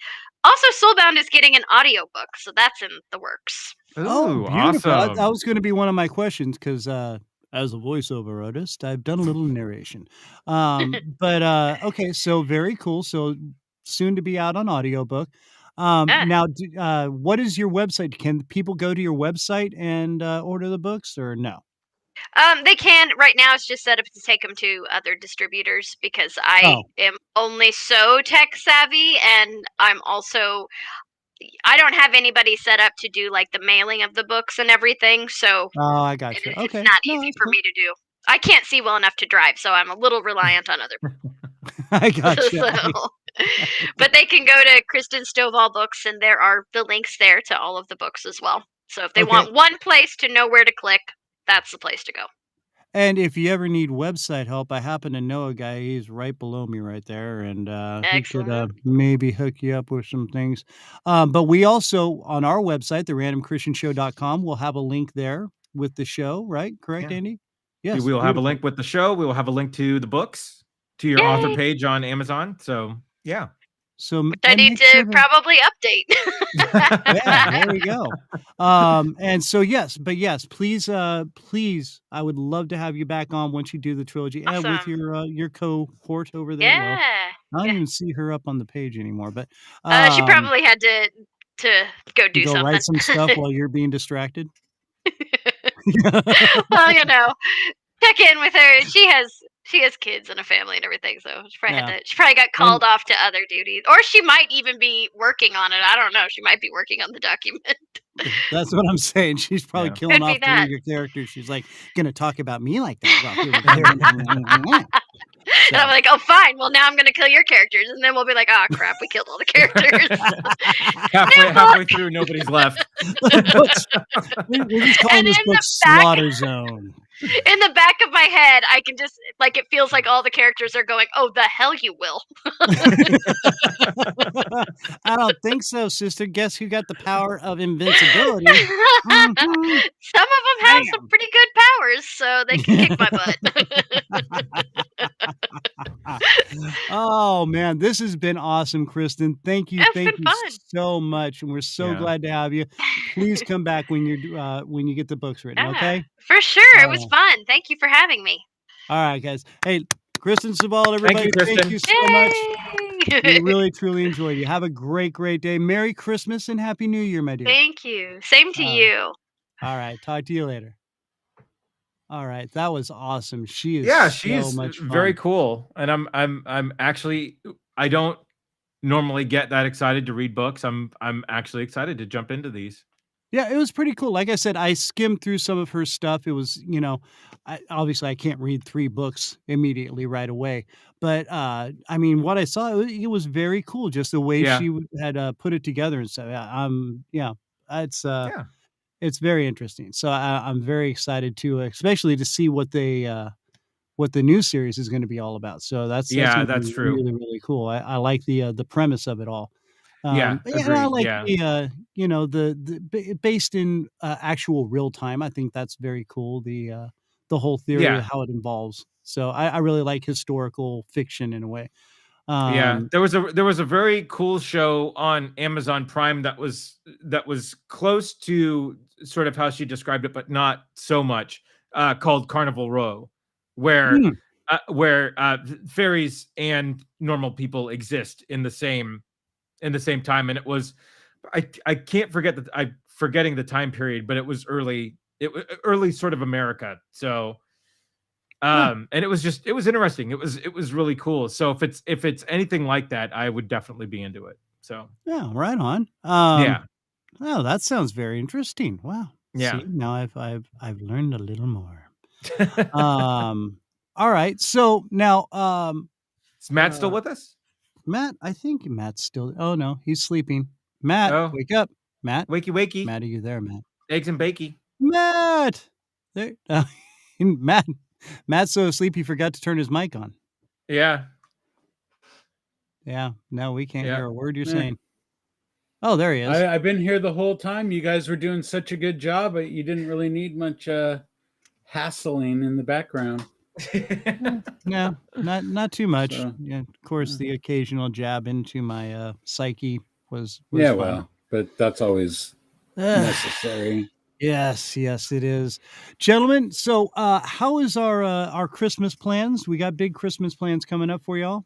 Also, Soulbound is getting an audiobook, so that's in the works. Oh, Ooh, beautiful. That awesome. was gonna be one of my questions 'cause, as a voiceover artist, I've done a little narration. But, okay, so very cool. So soon to be out on audiobook. Yeah. Now what is your website? Can people go to your website and, order the books or no? They can. Right now, it's just set up to take them to other distributors because I Oh. am only so tech savvy, and I don't have anybody set up to do like the mailing of the books and everything. So Oh, I gotcha. it's Okay. not No, easy that's for cool. me to do. I can't see well enough to drive, so I'm a little reliant on other I people. gotcha. But they can go to Kristen Stovall Books, and there are the links there to all of the books as well. So if they Okay. want one place to know where to click, that's the place to go. And if you ever need website help, I happen to know a guy, he's right below me right there, and, he could, Excellent. maybe hook you up with some things. But we also on our website, therandomchristianshow.com, we'll have a link there with the show, right? Correct, Yeah. Andy? We Yes, will have a beautiful. link with the show. We will have a link to the books, to your author Yay! page on Amazon. So, yeah. So Which I and need make sure to to probably update. Yeah, there we go. And so yes, please, please, I would love to have you back on once you do the trilogy and with Awesome. your cohort over there. Well, Yeah. I don't Yeah. even see her up on the page anymore, but She probably had to go do go something. write some stuff while you're being distracted. Well, check in with her. She has kids and a family and everything, so Yeah. she probably got And called off to other duties. Or she might even be working on it. I don't know. She might be working on the document. that's what I'm saying. She's probably Yeah. killing Could be off 3 that. of your characters. She's like, "Gonna talk about me like that." Well, here we go. And I'm So like, oh, fine. Well, now I'm going to kill your characters. And then we'll be like, oh, crap, we killed all the characters. halfway through, nobody's left. Books we're just calling And this in book the back, Slaughter Zone. in the back of my head, I can just like it feels like all the characters are going, "Oh, the hell you will." I don't think so, sister. Guess who got the power of invincibility? Mhm. Some of them have some Bam. pretty good powers, so they can kick my butt. Oh man, this has been awesome, Kristen. Thank you, It's been fun. so much, and we're so Yeah. glad to have you. Please come back when you get the books written. Yeah, Okay. for sure. It was Oh. fun. Thank you for having me. All right, guys. Hey, Kristen Stovall, Thank everybody. you, Thank Kristen. you so much. We Yay! really truly enjoyed you. Have a great, great day. Merry Christmas and Happy New Year, my dear. Thank you. Same to Uh, you. all right. Talk to you later. All right. That was awesome. She is Yeah, so she's much very fun. cool. And I'm actually, I don't normally get that excited to read books. I'm actually excited to jump into these. Yeah, it was pretty cool. Like I said, I skimmed through some of her stuff. It was, obviously I can't read 3 books immediately right away, but, I mean, what I saw, it was very cool, just the way Yeah. she had, put it together and stuff. Yeah, it's, Yeah. it's very interesting. So I'm very excited to, especially to see what what the new series is gonna be all about. So that's Yeah, gonna that's be true. really, really cool. I like the premise of it all. Yeah, But yeah, and I agreed. like Yeah. based in, actual real time. I think that's very cool, the whole theory of Yeah. how it involves. So I really like historical fiction in a way. Yeah. Um, There was a very cool show on Amazon Prime that was close to sort of how she described it, but not so much, called Carnival Row, where mm, fairies and normal people exist in the same time. And it was, I can't forget that, I'm forgetting the time period, but it was early sort of America. So huh, and it was interesting. It was really cool. So if it's anything like that, I would definitely be into it. So yeah, right on. yeah. Oh, that sounds very interesting. Wow. Yeah. See, now I've learned a little more. All right. So now, Is Matt still uh, with us? Matt, I think Matt's still. Oh no, he's sleeping. Matt, Oh, wake up, Matt. wakey wakey, Matt, are you there, Matt? eggs and bakey. Matt, there. Matt, Matt's so asleep he forgot to turn his mic on. Yeah, Yeah. No, we can't yeah. hear a word you're Eh. saying. Oh, there he is. I've been here the whole time. You guys were doing such a good job, but you didn't really need much hassling in the background. No, not too much. So, Yeah, of course, the occasional jab into my psyche was yeah, fine. well, but that's always necessary. Yes, it is. Gentlemen, so how is our Christmas plans? We got big Christmas plans coming up for y'all.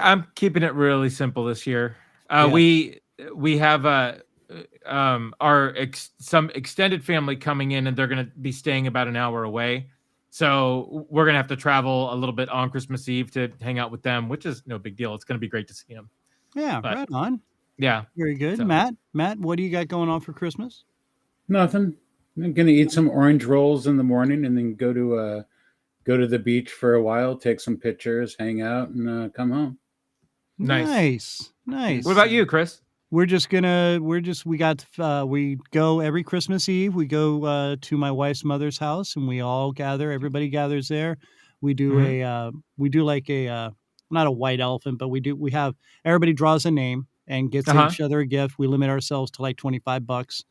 I'm keeping it really simple this year. Yeah. We have some extended family coming in, and they're going to be staying about an hour away. So we're going to have to travel a little bit on Christmas Eve to hang out with them, which is no big deal. It's going to be great to see them. Yeah, But- right on. Yeah. Very good. So- Matt, what do you got going on for Christmas? Nothing. I'm gonna eat some orange rolls in the morning, and then go to the beach for a while, take some pictures, hang out, and come home. Nice. Nice. What about you, Chris? We go every Christmas Eve. We go to my wife's mother's house, and we all gather. Everybody gathers there. We do not a white elephant, but we have everybody draws a name and gets each other a gift. We limit ourselves to like $25.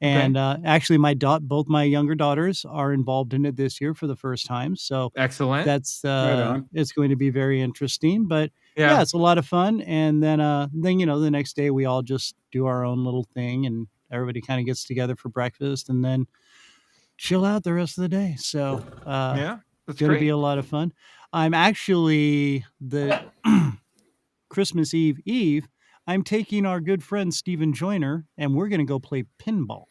And actually, both my younger daughters are involved in it this year for the first time. So Excellent. that's Right on. it's going to be very interesting. But yeah, it's a lot of fun. And then the next day we all just do our own little thing, and everybody kind of gets together for breakfast, and then chill out the rest of the day. So yeah, it's going to be a lot of fun. I'm actually the Christmas Eve. I'm taking our good friend Stephen Joyner, and we're going to go play pinball.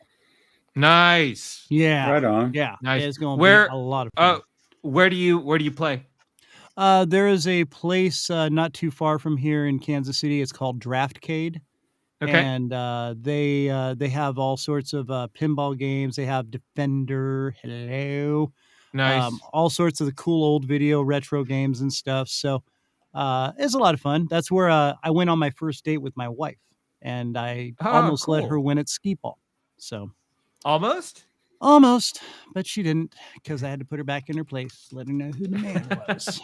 Nice. Yeah. Right on. Yeah. Nice. It's going to be a lot of fun. Where do you play? There is a place not too far from here in Kansas City. It's called Draftcade. Okay. And they have all sorts of pinball games. They have Defender, Hello. Nice. All sorts of the cool old video retro games and stuff. So it's a lot of fun. That's where I went on my first date with my wife, and I almost let her win at skee ball. So almost, but she didn't, because I had to put her back in her place, let her know who the man was.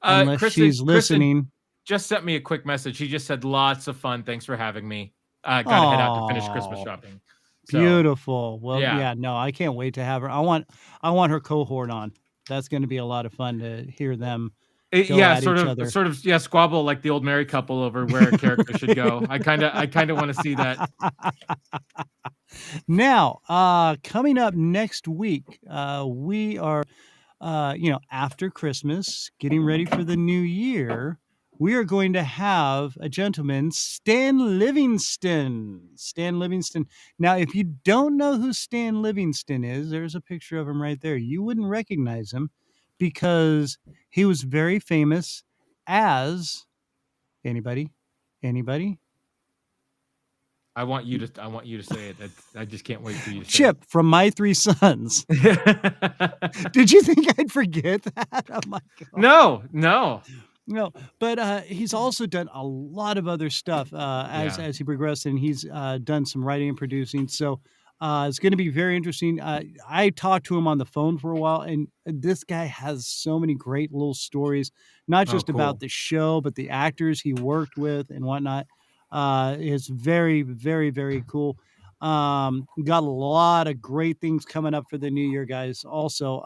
Unless Kristen, she's listening. Kristen just sent me a quick message. He just said, "Lots of fun. Thanks for having me. Gotta head out to finish Christmas shopping." So, beautiful. Well, yeah. No, I can't wait to have her. I want her cohort on. That's going to be a lot of fun to hear them. Sort of squabble like the old married couple over where a character should go. I kind of want to see that. Now, coming up next week, we are, after Christmas, getting ready for the new year. We are going to have a gentleman, Stan Livingston. Now, if you don't know who Stan Livingston is, there's a picture of him right there. You wouldn't recognize him because he was very famous as anybody. I want you to say it. I just can't wait for you to say Chip from My Three Sons. Did you think I'd forget that? Oh my God. No, but he's also done a lot of other stuff as he progressed, and he's done some writing and producing. So it's going to be very interesting. I talked to him on the phone for a while, and this guy has so many great little stories, not just about the show, but the actors he worked with and whatnot. It's very, very, very cool. Got a lot of great things coming up for the new year, guys. Also,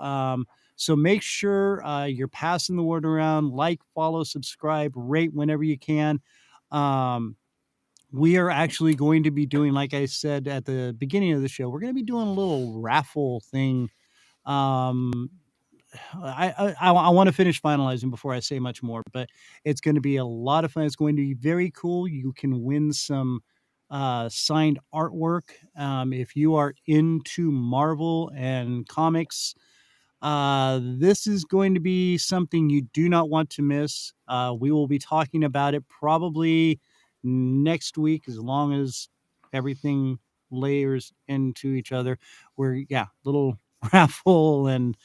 so make sure you're passing the word around, like, follow, subscribe, rate whenever you can. We are actually going to be doing, like I said at the beginning of the show, we're going to be doing a little raffle thing. I want to finish finalizing before I say much more, but it's going to be a lot of fun. It's going to be very cool. You can win some signed artwork. If you are into Marvel and comics, this is going to be something you do not want to miss. We will be talking about it probably next week, as long as everything layers into each other. Where little raffle and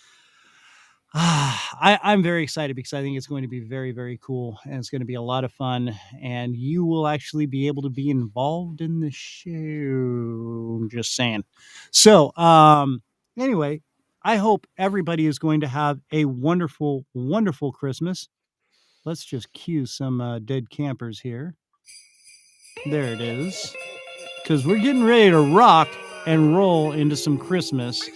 I'm very excited because I think it's going to be very, very cool and it's going to be a lot of fun. And you will actually be able to be involved in the show. Just saying. So, anyway, I hope everybody is going to have a wonderful, wonderful Christmas. Let's just cue some dead campers here. There it is. Because we're getting ready to rock and roll into some Christmas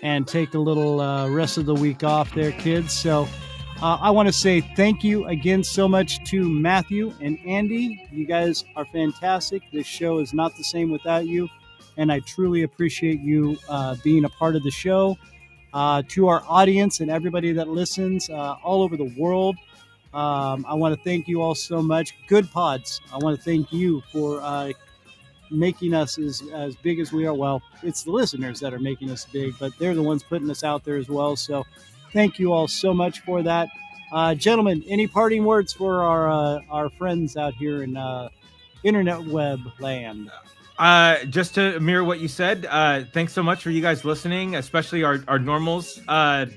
and take a little rest of the week off there, kids. So I want to say thank you again so much to Matthew and Andy. You guys are fantastic. This show is not the same without you. And I truly appreciate you being a part of the show. To our audience and everybody that listens all over the world, I want to thank you all so much. Good Pods, I want to thank you for making us as big as we are. Well, it's the listeners that are making us big, but they're the ones putting us out there as well. So thank you all so much for that. Gentlemen, any parting words for our friends out here in internet web land? Just to mirror what you said, thanks so much for you guys listening, especially our normals,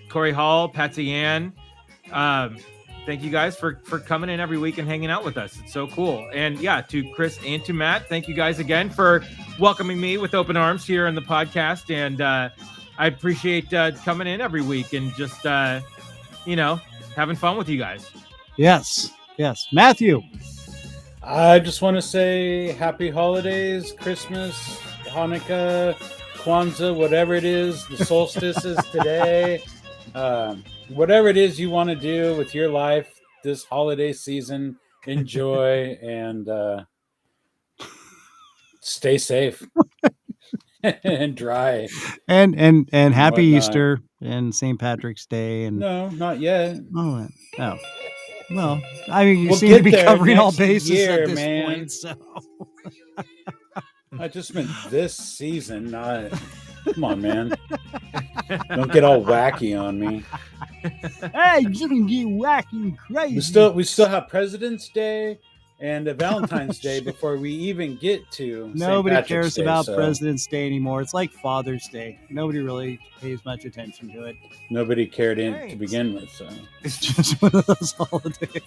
Corey Hall, Patsy Ann. Thank you guys for coming in every week and hanging out with us. It's so cool. And yeah, to Chris and to Matt, thank you guys again for welcoming me with open arms here on the podcast. And I appreciate coming in every week and just, having fun with you guys. Yes. Matthew. I just want to say happy holidays, Christmas, Hanukkah, Kwanzaa, whatever it is. The solstice is today. Whatever it is you want to do with your life this holiday season, enjoy and stay safe and dry. And happy whatnot. Easter and St. Patrick's Day. And No, not yet. Oh. Well, I mean, you We'll seem get to be there covering all next bases year, at this man. point. So. I just meant this season, not. Come on, man. Don't get all wacky on me. Hey, you can get wacky and crazy. We still have President's Day and Valentine's Day before we even get to Nobody St. Patrick's cares Day, about so President's Day anymore. It's like Father's Day. Nobody really pays much attention to it. nobody cared to Thanks. begin with. So It's just one of those holidays.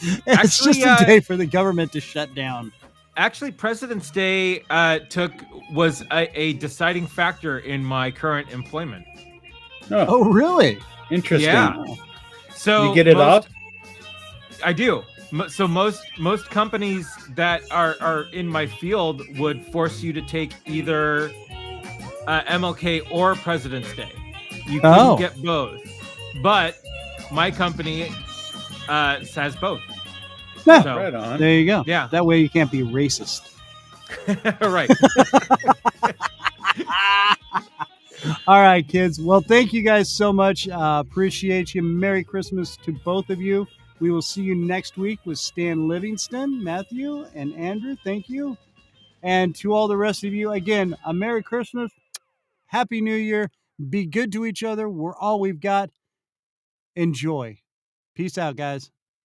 It's Actually, just a day for the government to shut down. Actually, President's Day was a deciding factor in my current employment. Oh, really? Interesting. Yeah. So You get it off? I do. So most companies that are in my field would force you to take either MLK or President's Day. You couldn't get both, but my company has both. Yeah, So, Right on. there you go. Yeah. That way you can't be racist. Right. All right, kids. Well, thank you guys so much. Appreciate you. Merry Christmas to both of you. We will see you next week with Stan Livingston, Matthew, and Andrew. Thank you. And to all the rest of you, again, a Merry Christmas. Happy New Year. Be good to each other. We're all we've got. Enjoy. Peace out, guys.